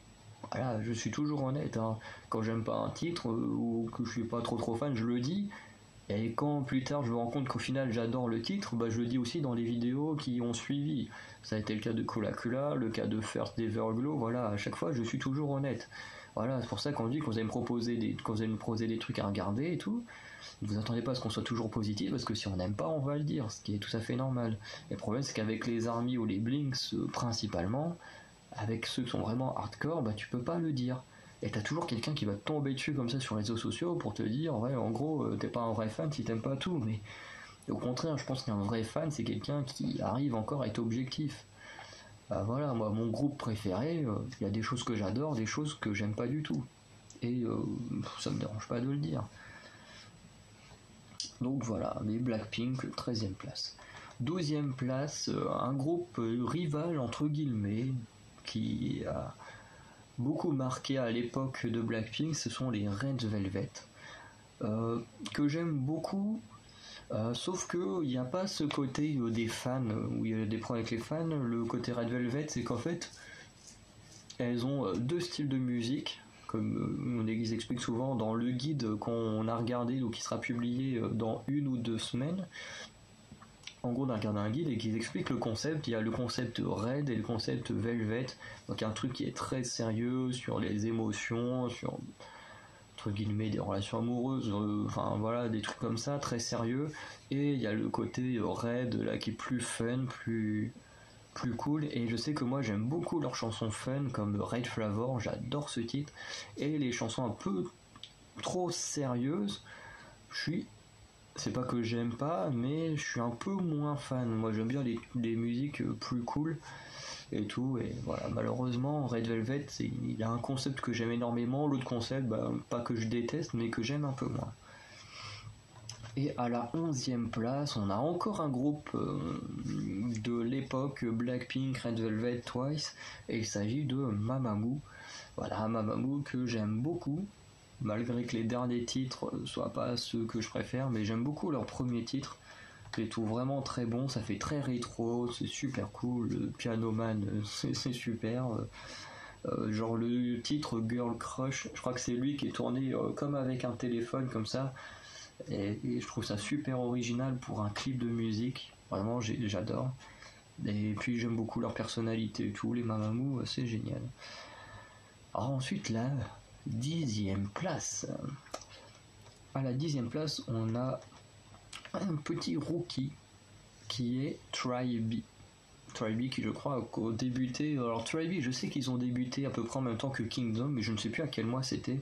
Voilà, je suis toujours honnête. Hein. Quand j'aime pas un titre ou que je suis pas trop fan, je le dis. Et quand plus tard je me rends compte qu'au final j'adore le titre, je le dis aussi dans les vidéos qui ont suivi. Ça a été le cas de Kula Kula, le cas de First Everglow. Voilà, à chaque fois je suis toujours honnête. Voilà, c'est pour ça qu'on dit quand vous allez me proposer des trucs à regarder et tout, ne vous attendez pas à ce qu'on soit toujours positif, parce que si on n'aime pas, on va le dire, ce qui est tout à fait normal. Et le problème, c'est qu'avec les ARMY ou les Blinks, principalement, avec ceux qui sont vraiment hardcore, tu peux pas le dire. Et t'as toujours quelqu'un qui va te tomber dessus comme ça sur les réseaux sociaux pour te dire, ouais, en gros, t'es pas un vrai fan si t'aimes pas tout. Mais au contraire, je pense qu'un vrai fan, c'est quelqu'un qui arrive encore à être objectif. Voilà, moi, mon groupe préféré, il y a des choses que j'adore, des choses que j'aime pas du tout. Et ça me dérange pas de le dire. Donc voilà, les Blackpink, 13e place. 12e place, un groupe rival entre guillemets, qui a beaucoup marqué à l'époque de Blackpink, ce sont les Red Velvet, que j'aime beaucoup, sauf que il n'y a pas ce côté des fans, où il y a des problèmes avec les fans. Le côté Red Velvet, c'est qu'en fait, elles ont deux styles de musique, comme on explique souvent dans le guide qu'on a regardé ou qui sera publié dans 1 ou 2 semaines. En gros, on a regardé un guide et qui explique le concept. Il y a le concept Red et le concept Velvet. Donc un truc qui est très sérieux sur les émotions, sur entre guillemets des relations amoureuses, enfin voilà, des trucs comme ça, très sérieux. Et il y a le côté Red là qui est plus fun, plus cool. Et je sais que moi j'aime beaucoup leurs chansons fun comme Red Flavor, j'adore ce titre. Et les chansons un peu trop sérieuse, c'est pas que j'aime pas, mais je suis un peu moins fan. Moi j'aime bien les musiques plus cool et tout, et voilà, malheureusement Red Velvet, il a un concept que j'aime énormément, l'autre concept, pas que je déteste, mais que j'aime un peu moins. Et à la 11e place, on a encore un groupe de l'époque Blackpink, Red Velvet, Twice, et il s'agit de Mamamoo. Voilà, Mamamoo que j'aime beaucoup, malgré que les derniers titres soient pas ceux que je préfère, mais j'aime beaucoup leur premier titre. Je les trouve vraiment très bons, ça fait très rétro, c'est super cool, le Piano Man, c'est super. Genre le titre Girl Crush, je crois que c'est lui qui est tourné comme avec un téléphone, comme ça. Et je trouve ça super original pour un clip de musique. Vraiment, j'adore. Et puis j'aime beaucoup leur personnalité et tout. Les Mamamoo, c'est génial. Alors ensuite, la 10e place. À la 10e place, on a un petit rookie qui est Tribe. Tribe qui, je crois, a débuté. Alors Tribe, je sais qu'ils ont débuté à peu près en même temps que Kingdom, mais je ne sais plus à quel mois c'était.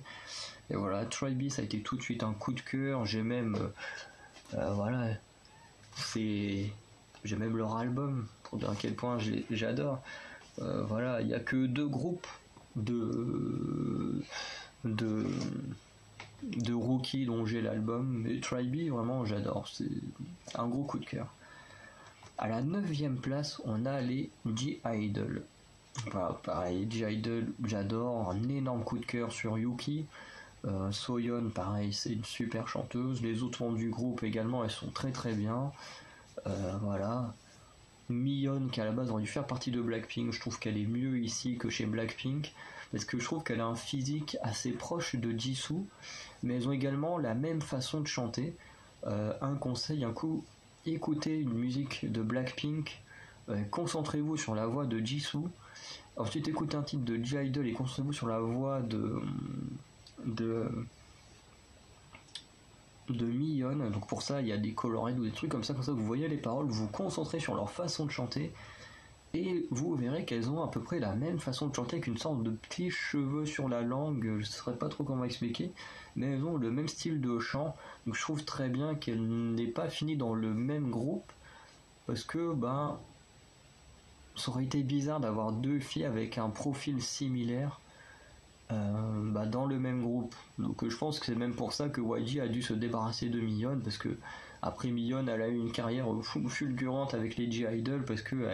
Et voilà, Tribe, ça a été tout de suite un coup de cœur. J'ai même, voilà, j'ai même leur album pour dire à quel point j'adore. Voilà, il n'y a que 2 groupes de rookies dont j'ai l'album, mais Tribe, vraiment, j'adore. C'est un gros coup de cœur. À la 9e place, on a les G-Idol. Voilà, pareil, G-Idol, j'adore. Un énorme coup de cœur sur Yuki. Soyeon, pareil, c'est une super chanteuse. Les autres membres du groupe également, elles sont très très bien. Voilà. Miyeon, qui à la base aurait dû faire partie de Blackpink, je trouve qu'elle est mieux ici que chez Blackpink, parce que je trouve qu'elle a un physique assez proche de Jisoo, mais elles ont également la même façon de chanter. Un conseil, un coup, écoutez une musique de Blackpink, concentrez-vous sur la voix de Jisoo. Ensuite, écoutez un titre de G-Idol et concentrez-vous sur la voix de Miyeon. Donc pour ça il y a des colorés ou des trucs comme ça vous voyez les paroles, vous vous concentrez sur leur façon de chanter et vous verrez qu'elles ont à peu près la même façon de chanter, avec une sorte de petits cheveux sur la langue, je ne saurais pas trop comment expliquer, mais elles ont le même style de chant. Donc je trouve très bien qu'elles n'aient pas fini dans le même groupe, parce que ça aurait été bizarre d'avoir 2 filles avec un profil similaire dans le même groupe. Donc je pense que c'est même pour ça que YG a dû se débarrasser de Miyeon, parce que après Miyeon, elle a eu une carrière fulgurante avec les G-Idol, parce que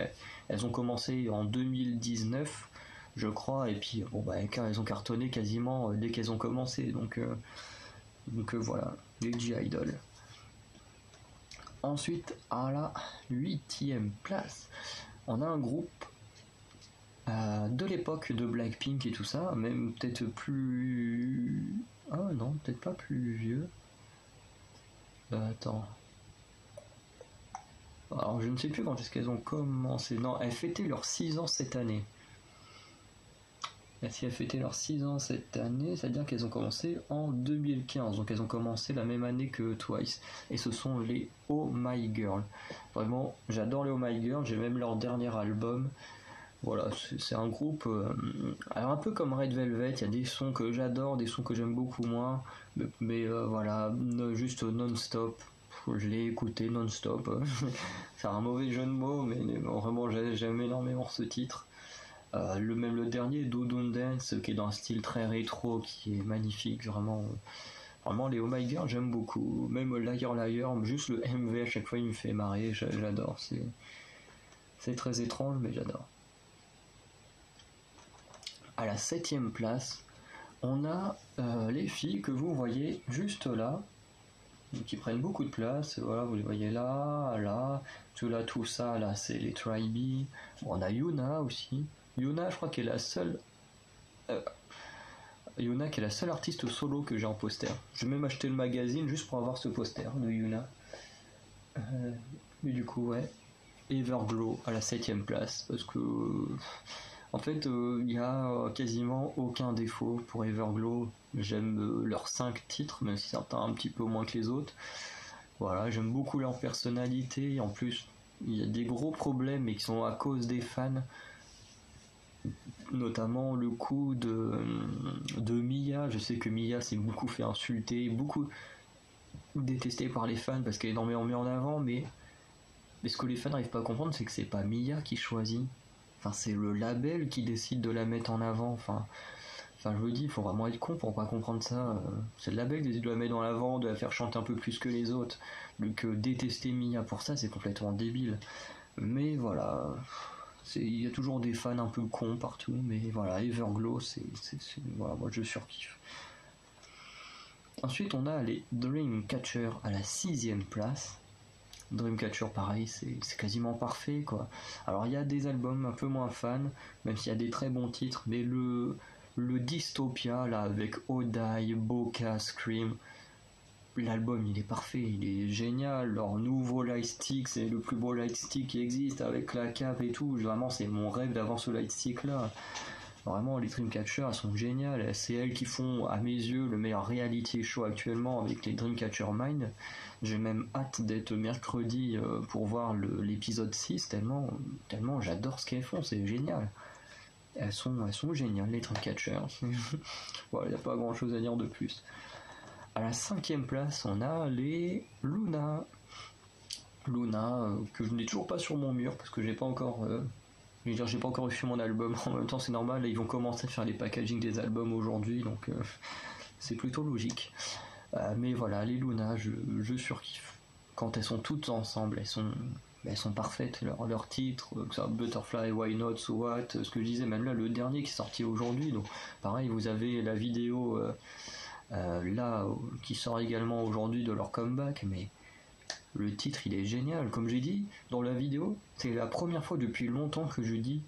elles ont commencé en 2019 je crois, et puis elles ont cartonné quasiment dès qu'elles ont commencé, donc voilà, les G-Idol. Ensuite, à la 8e place, on a un groupe de l'époque de Blackpink et tout ça, même peut-être plus... Ah non, peut-être pas plus vieux. Attends. Alors je ne sais plus quand est-ce qu'elles ont commencé. Non, elles fêtaient leurs 6 ans cette année. Et si elles fêtaient leurs 6 ans cette année, c'est-à-dire qu'elles ont commencé en 2015. Donc elles ont commencé la même année que Twice. Et ce sont les Oh My Girl. Vraiment, j'adore les Oh My Girl, j'ai même leur dernier album. Voilà, c'est un groupe, alors un peu comme Red Velvet, il y a des sons que j'adore, des sons que j'aime beaucoup moins, mais voilà, juste non-stop, je l'ai écouté non-stop, c'est un mauvais jeu de mots, mais vraiment j'aime énormément ce titre. Même le dernier, Do Don't Dance, qui est dans un style très rétro, qui est magnifique, vraiment les Oh My Girl j'aime beaucoup, même Liar Liar, juste le MV à chaque fois il me fait marrer, j'adore, c'est très étrange mais j'adore. À la 7e place, on a les filles que vous voyez juste là, qui prennent beaucoup de place. Voilà, vous les voyez là, tout ça, là, c'est les Tribe. Bon, on a Yuna aussi. Yuna, je crois qu'elle est la seule. Yuna, qui est la seule artiste solo que j'ai en poster. Je vais même acheter le magazine juste pour avoir ce poster de Yuna. Mais du coup, ouais. Everglow à la 7e place, parce que. En fait, il n'y a quasiment aucun défaut pour Everglow. J'aime leurs 5 titres, même si certains un petit peu moins que les autres. Voilà, j'aime beaucoup leur personnalité. En plus, il y a des gros problèmes, mais qui sont à cause des fans. notamment le coup de Mia. Je sais que Mia s'est beaucoup fait insulter, beaucoup détestée par les fans parce qu'elle est énormément mise en avant, mais ce que les fans n'arrivent pas à comprendre, c'est que c'est pas Mia qui choisit. Enfin, c'est le label qui décide de la mettre en avant. Enfin, je me dis, il faut vraiment être con pour pas comprendre ça. C'est le label qui décide de la mettre en avant, de la faire chanter un peu plus que les autres. Donc détester Mia pour ça, c'est complètement débile. Mais voilà, il y a toujours des fans un peu cons partout, mais voilà, Everglow, voilà, moi je surkiffe. Ensuite, on a les Dreamcatcher à la 6ème place. Dreamcatcher, pareil, c'est quasiment parfait, quoi. Alors, il y a des albums un peu moins fans, même s'il y a des très bons titres, mais le Dystopia, là, avec Odai, Boca, Scream, l'album, il est parfait, il est génial. Leur nouveau lightstick, c'est le plus beau lightstick qui existe, avec la cape et tout. Vraiment, c'est mon rêve d'avoir ce lightstick-là. Vraiment, les Dreamcatcher, elles sont géniales. C'est elles qui font, à mes yeux, le meilleur reality show actuellement avec les Dreamcatcher Mind. J'ai même hâte d'être mercredi pour voir l'épisode 6, tellement j'adore ce qu'elles font, c'est génial. Elles sont géniales, les Dreamcatcher. Voilà, il n'y a pas grand chose à dire de plus. À la 5ème place, on a les Luna. Luna, que je n'ai toujours pas sur mon mur parce que j'ai pas encore. J'ai pas encore reçu mon album. En même temps, c'est normal, ils vont commencer à faire les packaging des albums aujourd'hui, donc c'est plutôt logique. Mais voilà, les Luna, je surkiffe. Quand elles sont toutes ensemble, elles sont parfaites. Leurs titres, que ça Butterfly, Why Not, So What, ce que je disais, même là, le dernier qui est sorti aujourd'hui. Donc, pareil, vous avez la vidéo là qui sort également aujourd'hui de leur comeback, mais le titre il est génial. Comme j'ai dit dans la vidéo, c'est la première fois depuis longtemps que je dis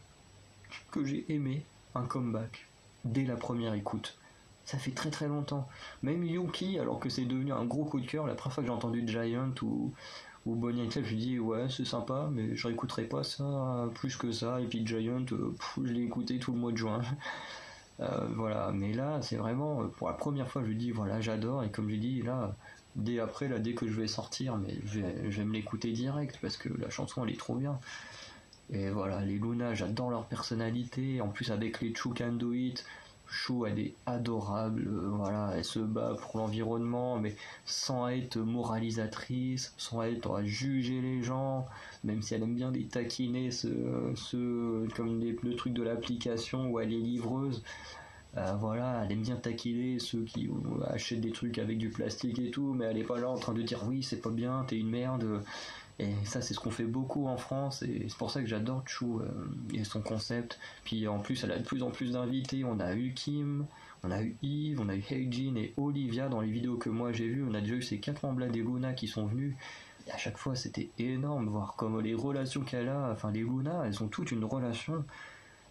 que j'ai aimé un comeback dès la première écoute. Ça fait très très longtemps. Même Yuki, alors que c'est devenu un gros coup de cœur, la première fois que j'ai entendu Giant ou Bonnie and Clyde, je dis ouais c'est sympa, mais je réécouterai pas ça plus que ça. Et puis Giant, je l'ai écouté tout le mois de juin. Voilà, mais là c'est vraiment pour la première fois je dis voilà j'adore, et comme j'ai dit là dès que je vais sortir, mais je vais me l'écouter direct parce que la chanson elle est trop bien. Et voilà, les Luna, j'adore leur personnalité. En plus, avec les Choo Can Do It, Choo, elle est adorable. Voilà, elle se bat pour l'environnement, mais sans être moralisatrice, sans être à juger les gens, même si elle aime bien les taquiner, comme le truc de l'application où elle est livreuse. Voilà, elle aime bien taquiner ceux qui achètent des trucs avec du plastique et tout, mais elle est pas là en train de dire oui, c'est pas bien, t'es une merde. Et ça, c'est ce qu'on fait beaucoup en France, et c'est pour ça que j'adore Chou et son concept. Puis en plus, elle a de plus en plus d'invités. On a eu Kim, on a eu Yves, on a eu Heijin et Olivia dans les vidéos que moi j'ai vues. On a déjà eu ces 4 membres des Luna qui sont venus. Et à chaque fois, c'était énorme, voir comme les relations qu'elle a. Enfin, les Luna, elles ont toutes une relation.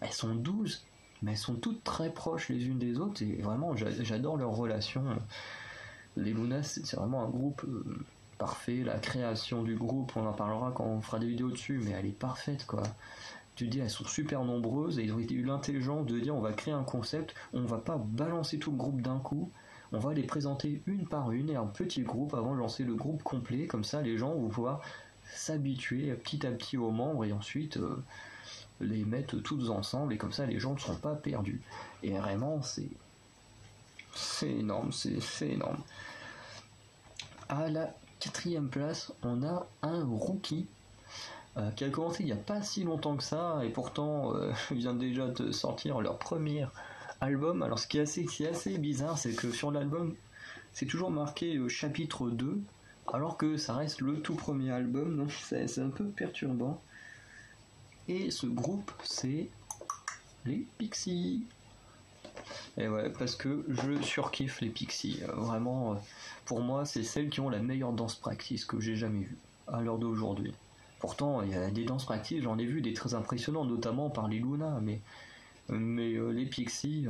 Elles sont 12, mais elles sont toutes très proches les unes des autres. Et vraiment, j'adore leur relation. Les Luna, c'est vraiment un groupe parfait. La création du groupe, on en parlera quand on fera des vidéos dessus, mais elle est parfaite, quoi. Tu te dis, elles sont super nombreuses et ils ont eu l'intelligence de dire on va créer un concept, on va pas balancer tout le groupe d'un coup, on va les présenter une par une et un petit groupe avant de lancer le groupe complet. Comme ça, les gens vont pouvoir s'habituer petit à petit aux membres et ensuite les mettre toutes ensemble, et comme ça les gens ne seront pas perdus. Et vraiment, c'est énorme, c'est énorme. À la 4ème place, on a un rookie qui a commencé il n'y a pas si longtemps que ça, et pourtant vient déjà de sortir leur premier album. Alors ce qui est assez bizarre, c'est que sur l'album, c'est toujours marqué chapitre 2, alors que ça reste le tout premier album, donc c'est un peu perturbant. Et ce groupe, c'est les Pixies. Et ouais, parce que je surkiffe les Pixies. Vraiment, pour moi, c'est celles qui ont la meilleure dance practice que j'ai jamais vue à l'heure d'aujourd'hui. Pourtant, il y a des danses practice, j'en ai vu des très impressionnantes, notamment par les Luna, mais les Pixies,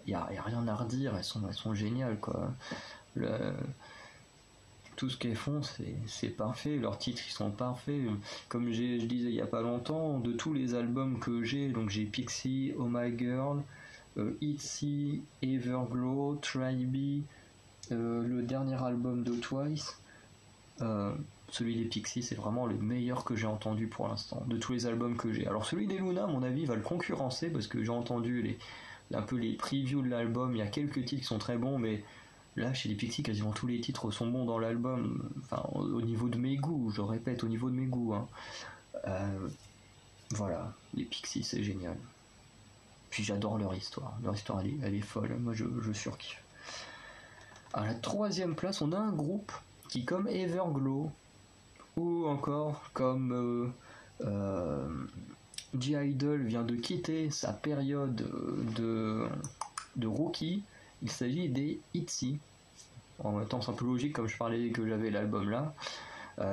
il y a rien à redire, elles sont géniales, quoi. Tout ce qu'elles font, c'est parfait. Leurs titres, ils sont parfaits. Comme je disais il y a pas longtemps, de tous les albums que j'ai, donc j'ai Pixie, Oh My Girl, Itzy, Everglow, Try Me, le dernier album de Twice, celui des Pixies, c'est vraiment le meilleur que j'ai entendu pour l'instant, de tous les albums que j'ai. Alors celui des Luna, à mon avis, va le concurrencer, parce que j'ai entendu un peu les previews de l'album, il y a quelques titres qui sont très bons, mais là, chez les Pixies, quasiment tous les titres sont bons dans l'album, enfin, au niveau de mes goûts, je répète, au niveau de mes goûts. Hein. Voilà, les Pixies, c'est génial. Puis j'adore leur histoire elle est folle, moi je surkiffe. À la 3e place, on a un groupe qui, comme Everglow, ou encore comme G-Idol vient de quitter sa période de rookie, il s'agit des ITZY. En même temps, c'est un peu logique, comme je parlais que j'avais l'album là.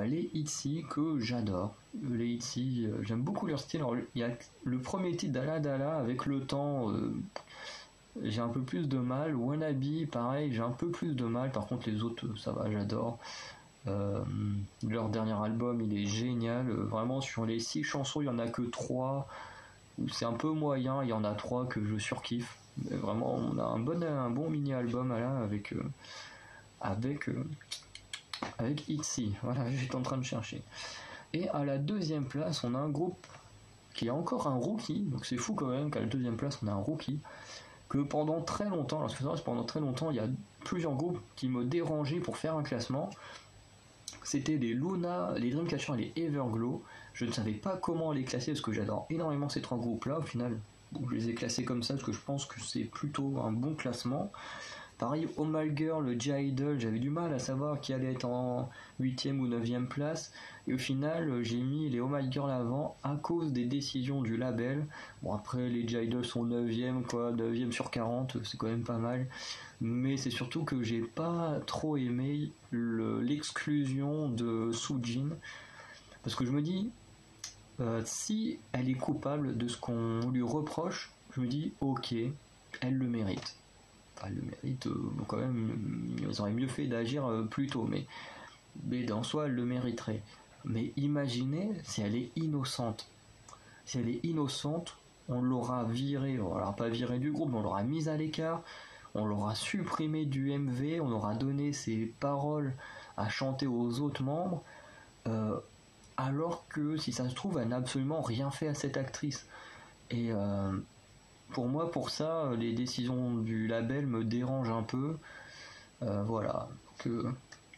Les ITZY que j'adore. Les ITZY, j'aime beaucoup leur style. Alors, il y a le premier titre Dala Dala, avec le temps, j'ai un peu plus de mal. Wannabe, pareil, j'ai un peu plus de mal. Par contre, les autres, ça va, j'adore. Leur dernier album, il est génial. Vraiment, sur les 6 chansons, il n'y en a que 3 où c'est un peu moyen. Il y en a 3 que je surkiffe. Mais vraiment, on a un bon mini-album là avec ITZY. Voilà, j'étais en train de chercher. Et à la 2e place, on a un groupe qui est encore un rookie. Donc c'est fou quand même qu'à la 2e place, on a un rookie. Que pendant très longtemps, alors pendant très longtemps, il y a plusieurs groupes qui me dérangeaient pour faire un classement. C'était les Luna, les Dreamcatcher et les Everglow. Je ne savais pas comment les classer parce que j'adore énormément ces 3 groupes-là. Au final, bon, je les ai classés comme ça parce que je pense que c'est plutôt un bon classement. Pareil, Oh My Girl, le G-Idol, j'avais du mal à savoir qui allait être en 8e ou 9e place. Et au final, j'ai mis les Oh My Girl avant à cause des décisions du label. Bon, après, les G-Idol sont 9e, quoi, 9e sur 40, c'est quand même pas mal. Mais c'est surtout que j'ai pas trop aimé l'exclusion de Soojin. Parce que je me dis, si elle est coupable de ce qu'on lui reproche, je me dis, ok, elle le mérite. Enfin, elle le mérite quand même, ils auraient mieux fait d'agir plus tôt, mais en soi, elle le mériterait. Mais imaginez si elle est innocente. Si elle est innocente, on l'aura virée, on l'aura pas virée du groupe, mais on l'aura mise à l'écart, on l'aura supprimée du MV, on aura donné ses paroles à chanter aux autres membres, alors que si ça se trouve, elle n'a absolument rien fait à cette actrice. Et pour moi, pour ça, les décisions du label me dérangent un peu. Voilà.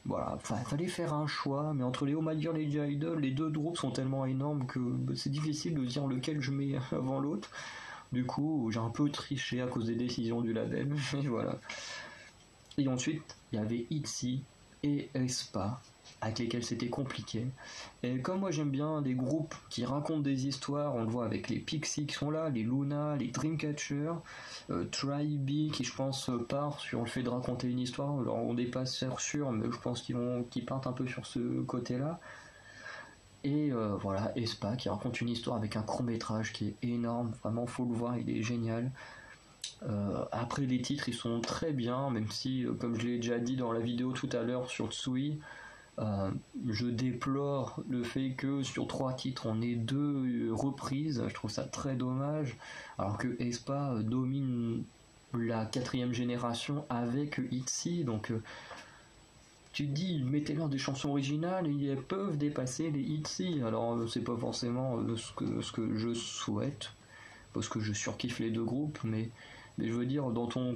Voilà. Enfin, il fallait faire un choix, mais entre les Oh My Girl et les G-Idol, les 2 groupes sont tellement énormes que c'est difficile de dire lequel je mets avant l'autre. Du coup, j'ai un peu triché à cause des décisions du label. Et voilà. Et ensuite, il y avait ITZY et aespa, avec lesquels c'était compliqué. Et comme moi j'aime bien des groupes qui racontent des histoires, on le voit avec les Pixies qui sont là, les Luna, les Dreamcatcher, Tribe qui je pense part sur le fait de raconter une histoire. Alors on n'est pas sûr, mais je pense qu'ils partent un peu sur ce côté-là. Et voilà, aespa qui raconte une histoire avec un court-métrage qui est énorme, vraiment faut le voir, il est génial. Après les titres ils sont très bien, même si comme je l'ai déjà dit dans la vidéo tout à l'heure sur Tsui, je déplore le fait que sur 3 titres on ait 2 reprises, je trouve ça très dommage, alors que aespa domine la 4e génération avec ITZY, donc tu te dis mettez-leur des chansons originales et elles peuvent dépasser les ITZY. Alors c'est pas forcément ce que je souhaite, parce que je surkiffe les 2 groupes, mais je veux dire,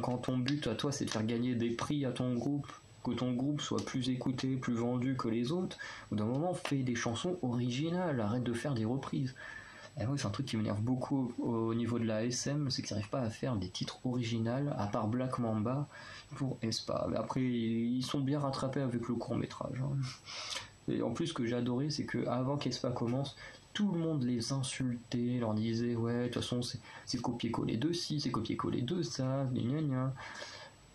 quand ton but à toi c'est de faire gagner des prix à ton groupe, que ton groupe soit plus écouté, plus vendu que les autres, au bout d'un moment fais des chansons originales, arrête de faire des reprises. Et oui, c'est un truc qui m'énerve beaucoup au niveau de la SM, c'est qu'ils n'arrivent pas à faire des titres originaux, à part Black Mamba pour aespa. Mais après, ils sont bien rattrapés avec le court-métrage. Hein. Et en plus, ce que j'ai adoré, c'est qu'avant qu'aespa commence, tout le monde les insultait, leur disait ouais, de toute façon, c'est copier-coller de ci, c'est copier-coller de ça, gna gna.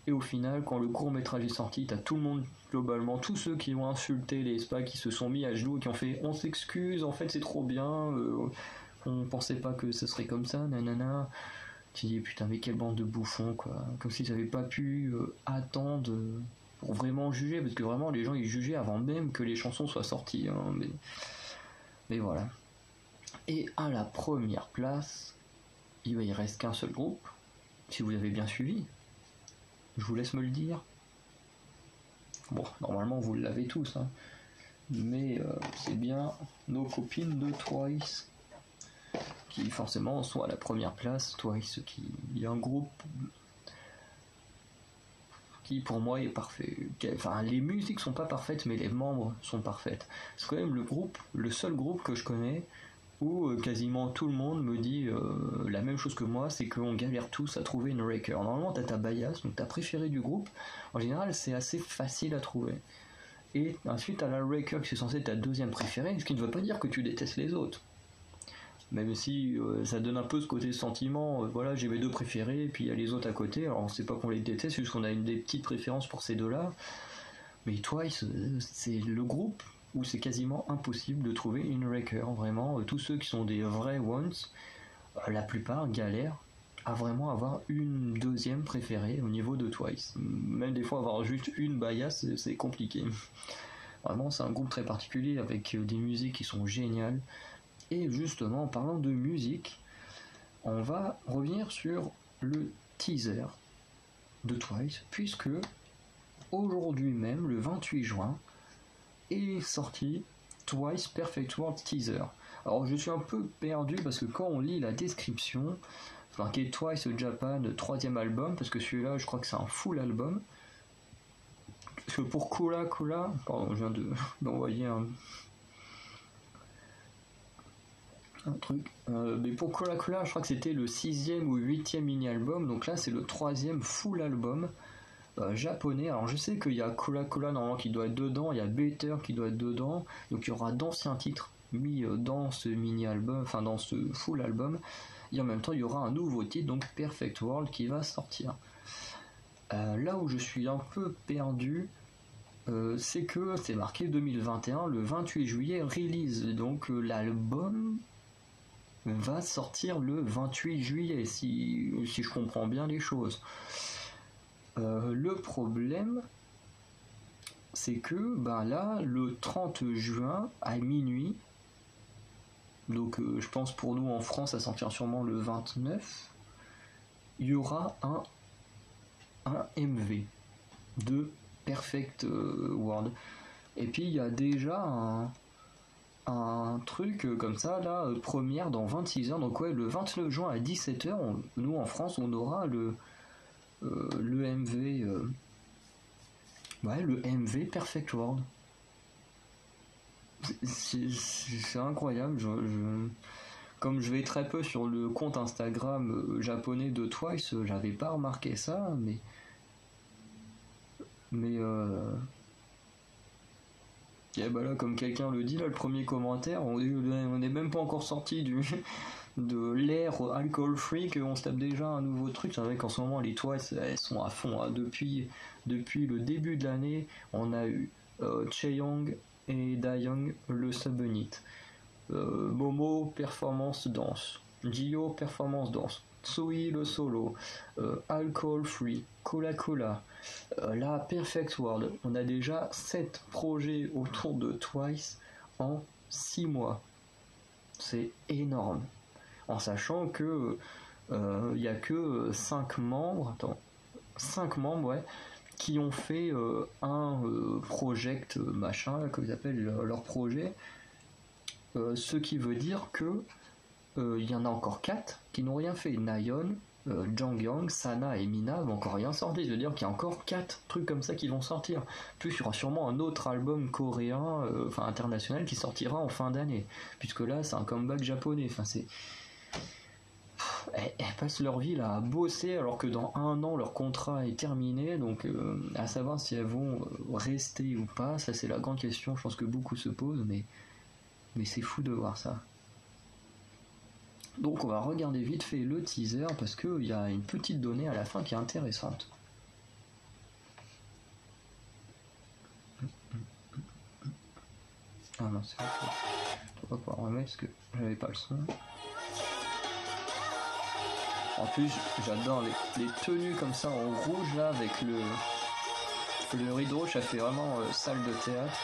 Et au final, quand le court-métrage est sorti, t'as tout le monde, globalement, tous ceux qui ont insulté les aespa, qui se sont mis à genoux, qui ont fait on s'excuse, en fait c'est trop bien, on pensait pas que ce serait comme ça, nanana. Tu dis putain, mais quelle bande de bouffons, quoi. Comme s'ils n'avaient pas pu attendre pour vraiment juger, parce que vraiment les gens ils jugeaient avant même que les chansons soient sorties. Hein, mais voilà. Et à la première place, il reste qu'un seul groupe, si vous avez bien suivi. Je vous laisse me le dire. Bon, normalement vous l'avez tous. Hein. mais c'est bien nos copines de Twice qui forcément sont à la première place. Twice qui est un groupe qui pour moi est parfait. Enfin, les musiques sont pas parfaites, mais les membres sont parfaites. C'est quand même le seul groupe que je connais où quasiment tout le monde me dit la même chose que moi, c'est qu'on galère tous à trouver une Wrecker. Normalement, t'as ta bias, donc ta préférée du groupe. En général, c'est assez facile à trouver. Et ensuite, t'as la Wrecker qui est censée être ta deuxième préférée, ce qui ne veut pas dire que tu détestes les autres. Même si ça donne un peu ce côté sentiment, voilà, j'ai mes deux préférés, et puis il y a les autres à côté, alors c'est pas qu'on les déteste, c'est juste qu'on a des petites préférences pour ces deux-là. Mais Twice, c'est le groupe où c'est quasiment impossible de trouver une Wrecker, vraiment. Tous ceux qui sont des vrais ones, la plupart galèrent à vraiment avoir une deuxième préférée au niveau de Twice. Même des fois avoir juste une bias, c'est compliqué. Vraiment, c'est un groupe très particulier avec des musiques qui sont géniales. Et justement, en parlant de musique, on va revenir sur le teaser de Twice, puisque aujourd'hui même, le 28 juin, est sorti Twice Perfect World Teaser. Alors je suis un peu perdu parce que quand on lit la description, c'est marqué Twice Japan, 3e album, parce que celui-là je crois que c'est un full album. Parce que pour Cola Cola, pardon, je viens d'envoyer un truc. Mais pour Cola Cola, je crois que c'était le 6e ou 8e mini-album, donc là c'est le 3e full album japonais. Alors je sais qu'il y a Cola Cola normalement qui doit être dedans, il y a Better qui doit être dedans, donc il y aura d'anciens titres mis dans ce mini-album, enfin dans ce full album, et en même temps il y aura un nouveau titre, donc Perfect World, qui va sortir. Là où je suis un peu perdu, c'est que c'est marqué 2021, le 28 juillet release, donc l'album va sortir le 28 juillet, si je comprends bien les choses. Le problème, c'est que là, le 30 juin à minuit, donc je pense pour nous en France, ça sortira sûrement le 29, il y aura un MV de Perfect World. Et puis il y a déjà un truc comme ça, là, première dans 26 heures, donc ouais, le 29 juin à 17h, nous en France, on aura le MV. Le MV Perfect World. C'est incroyable. Comme je vais très peu sur le compte Instagram japonais de Twice, j'avais pas remarqué ça, mais et là, comme quelqu'un le dit, là, le premier commentaire, on est même pas encore sorti de l'ère alcool free qu'on se tape déjà un nouveau truc. C'est vrai qu'en ce moment les Twice elles sont à fond, hein. Depuis le début de l'année, on a eu Chaeyoung et Dayoung le subunit, Momo performance danse, Jio performance danse, Tsui le solo, Alcohol Free, Cola Cola, la Perfect World. On a déjà 7 projets autour de Twice en 6 mois. C'est énorme. En sachant que il n'y a que 5 membres, 5 membres, ouais, qui ont fait un project machin, là, comme ils appellent leur projet. Ce qui veut dire que il y en a encore 4 qui n'ont rien fait. Nayeon, Jonghyun, Sana et Mina n'ont encore rien sorti. Je veux dire qu'il y a encore 4 trucs comme ça qui vont sortir. Plus il y aura sûrement un autre album coréen, international, qui sortira en fin d'année. Puisque là, c'est un comeback japonais. Enfin, c'est... Elles passent leur vie là à bosser alors que dans un an leur contrat est terminé, donc à savoir si elles vont rester ou pas, ça c'est la grande question, je pense que beaucoup se posent, mais c'est fou de voir ça. Donc on va regarder vite fait le teaser parce qu'il y a une petite donnée à la fin qui est intéressante. Ah non, c'est pas je vais pas pouvoir remettre parce que j'avais pas le son. En plus, j'adore les tenues comme ça en rouge là avec le rideau, ça fait vraiment salle de théâtre.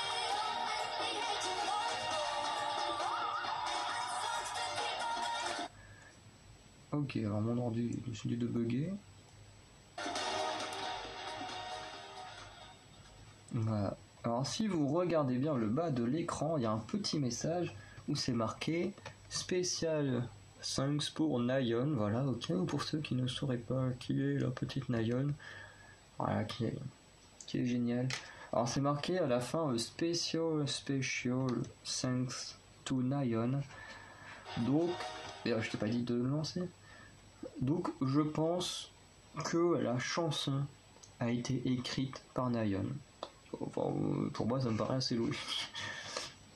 Ok, alors mon ordi décidé de bugger. Voilà. Alors si vous regardez bien le bas de l'écran, il y a un petit message où c'est marqué spécial thanks pour Nayeon, voilà, ok, pour ceux qui ne sauraient pas qui est la petite Nayeon, voilà, qui est génial. Alors c'est marqué à la fin special thanks to Nayeon. Donc, d'ailleurs je t'ai pas dit de le lancer. Donc je pense que la chanson a été écrite par Nayeon. Enfin, pour moi ça me paraît assez logique.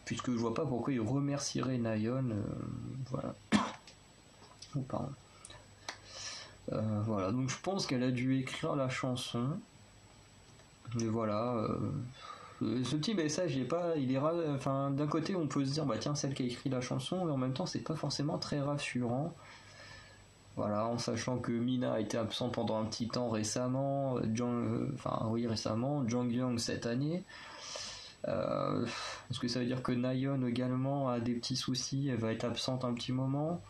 Puisque je vois pas pourquoi il remercierait Nayeon. Voilà. Oh, pardon. Voilà, donc je pense qu'elle a dû écrire la chanson. Mais voilà. Ce petit message, enfin, d'un côté, on peut se dire, bah tiens, celle qui a écrit la chanson, mais en même temps, c'est pas forcément très rassurant. Voilà, en sachant que Mina a été absent pendant un petit temps récemment, récemment, Jonghyun cette année. Est-ce que ça veut dire que Nayeon également a des petits soucis, elle va être absente un petit moment?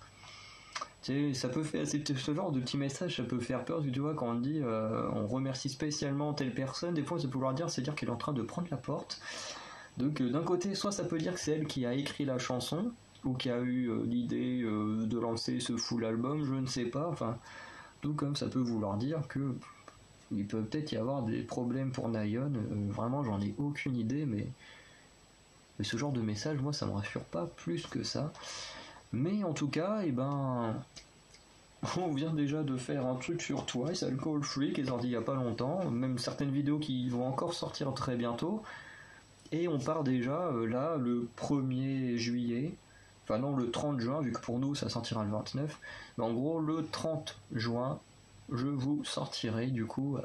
Tu sais, ça peut faire, ce genre de petits messages, ça peut faire peur, tu vois, quand on dit on remercie spécialement telle personne, des fois ça peut vouloir dire, c'est dire qu'elle est en train de prendre la porte. Donc d'un côté, soit ça peut dire que c'est elle qui a écrit la chanson, ou qui a eu l'idée de lancer ce full album, je ne sais pas, enfin, tout comme ça peut vouloir dire que il peut peut-être y avoir des problèmes pour Nayeon, vraiment j'en ai aucune idée, mais ce genre de message, moi ça me rassure pas plus que ça. Mais en tout cas, on vient déjà de faire un truc sur Twice, Alcohol Free, qui est sorti il y a pas longtemps, même certaines vidéos qui vont encore sortir très bientôt. Et on part déjà là le 1er juillet, enfin non le 30 juin, vu que pour nous ça sortira le 29, mais en gros le 30 juin, je vous sortirai du coup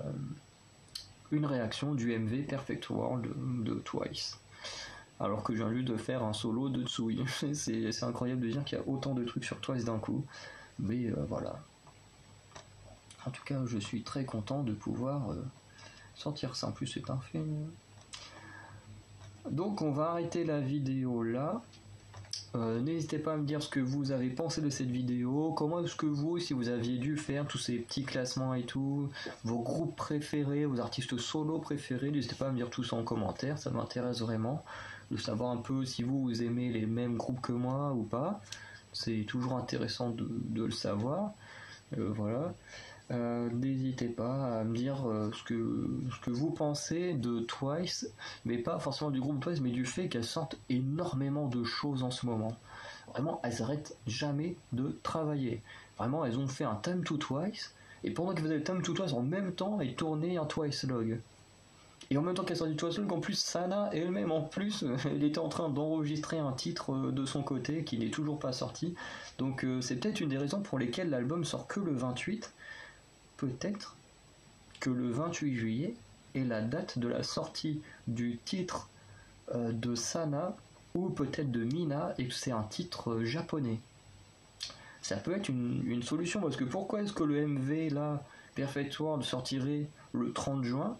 une réaction du MV Perfect World de Twice. Alors que je viens juste de faire un solo de Tsui. C'est incroyable de dire qu'il y a autant de trucs sur Twice d'un coup. Mais voilà. En tout cas, je suis très content de pouvoir sortir ça. En plus, c'est un film. Donc, on va arrêter la vidéo là. N'hésitez pas à me dire ce que vous avez pensé de cette vidéo. Comment est-ce que vous, si vous aviez dû faire tous ces petits classements et tout, vos groupes préférés, vos artistes solo préférés, n'hésitez pas à me dire tout ça en commentaire. Ça m'intéresse vraiment de savoir un peu si vous aimez les mêmes groupes que moi ou pas. C'est toujours intéressant de le savoir. Voilà. N'hésitez pas à me dire ce que vous pensez de Twice, mais pas forcément du groupe Twice, mais du fait qu'elles sortent énormément de choses en ce moment. Vraiment, elles arrêtent jamais de travailler. Vraiment, elles ont fait un Time to Twice, et pendant qu'elles faisaient le Time to Twice, en même temps, elles tournaient un Twice Log. Et en même temps qu'elle sort du Twice Log, en plus, Sana elle-même, en plus, elle était en train d'enregistrer un titre de son côté qui n'est toujours pas sorti. Donc c'est peut-être une des raisons pour lesquelles l'album sort que le 28. Peut-être que le 28 juillet est la date de la sortie du titre de Sana ou peut-être de Mina et que c'est un titre japonais. Ça peut être une solution parce que pourquoi est-ce que le MV là, Perfect World, sortirait le 30 juin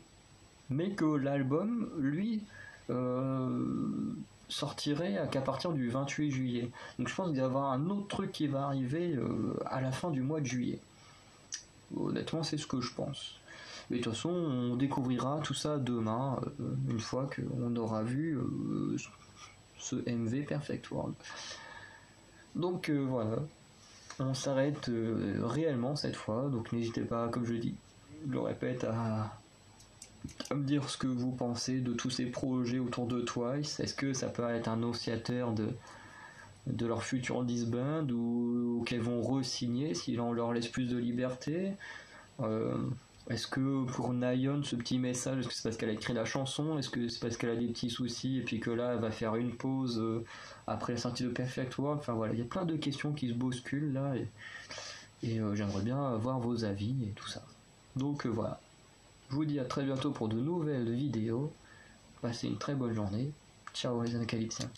mais que l'album lui sortirait qu'à partir du 28 juillet. Donc je pense qu'il va y avoir un autre truc qui va arriver à la fin du mois de juillet. Honnêtement, c'est ce que je pense. Mais de toute façon, on découvrira tout ça demain, une fois qu'on aura vu ce MV Perfect World. Donc voilà, on s'arrête réellement cette fois. Donc n'hésitez pas, comme je dis, je le répète, à me dire ce que vous pensez de tous ces projets autour de Twice. Est-ce que ça peut être un annonciateur de leur futur disband ou qu'elles vont re-signer si on leur laisse plus de liberté. Est-ce que pour Nayeon ce petit message, est-ce que c'est parce qu'elle a écrit la chanson, est-ce que c'est parce qu'elle a des petits soucis et puis que là elle va faire une pause après la sortie de Perfect World, enfin voilà, il y a plein de questions qui se bousculent là et j'aimerais bien avoir vos avis et tout ça. Donc voilà, je vous dis à très bientôt pour de nouvelles vidéos, passez une très bonne journée, ciao les Anacalipsiens.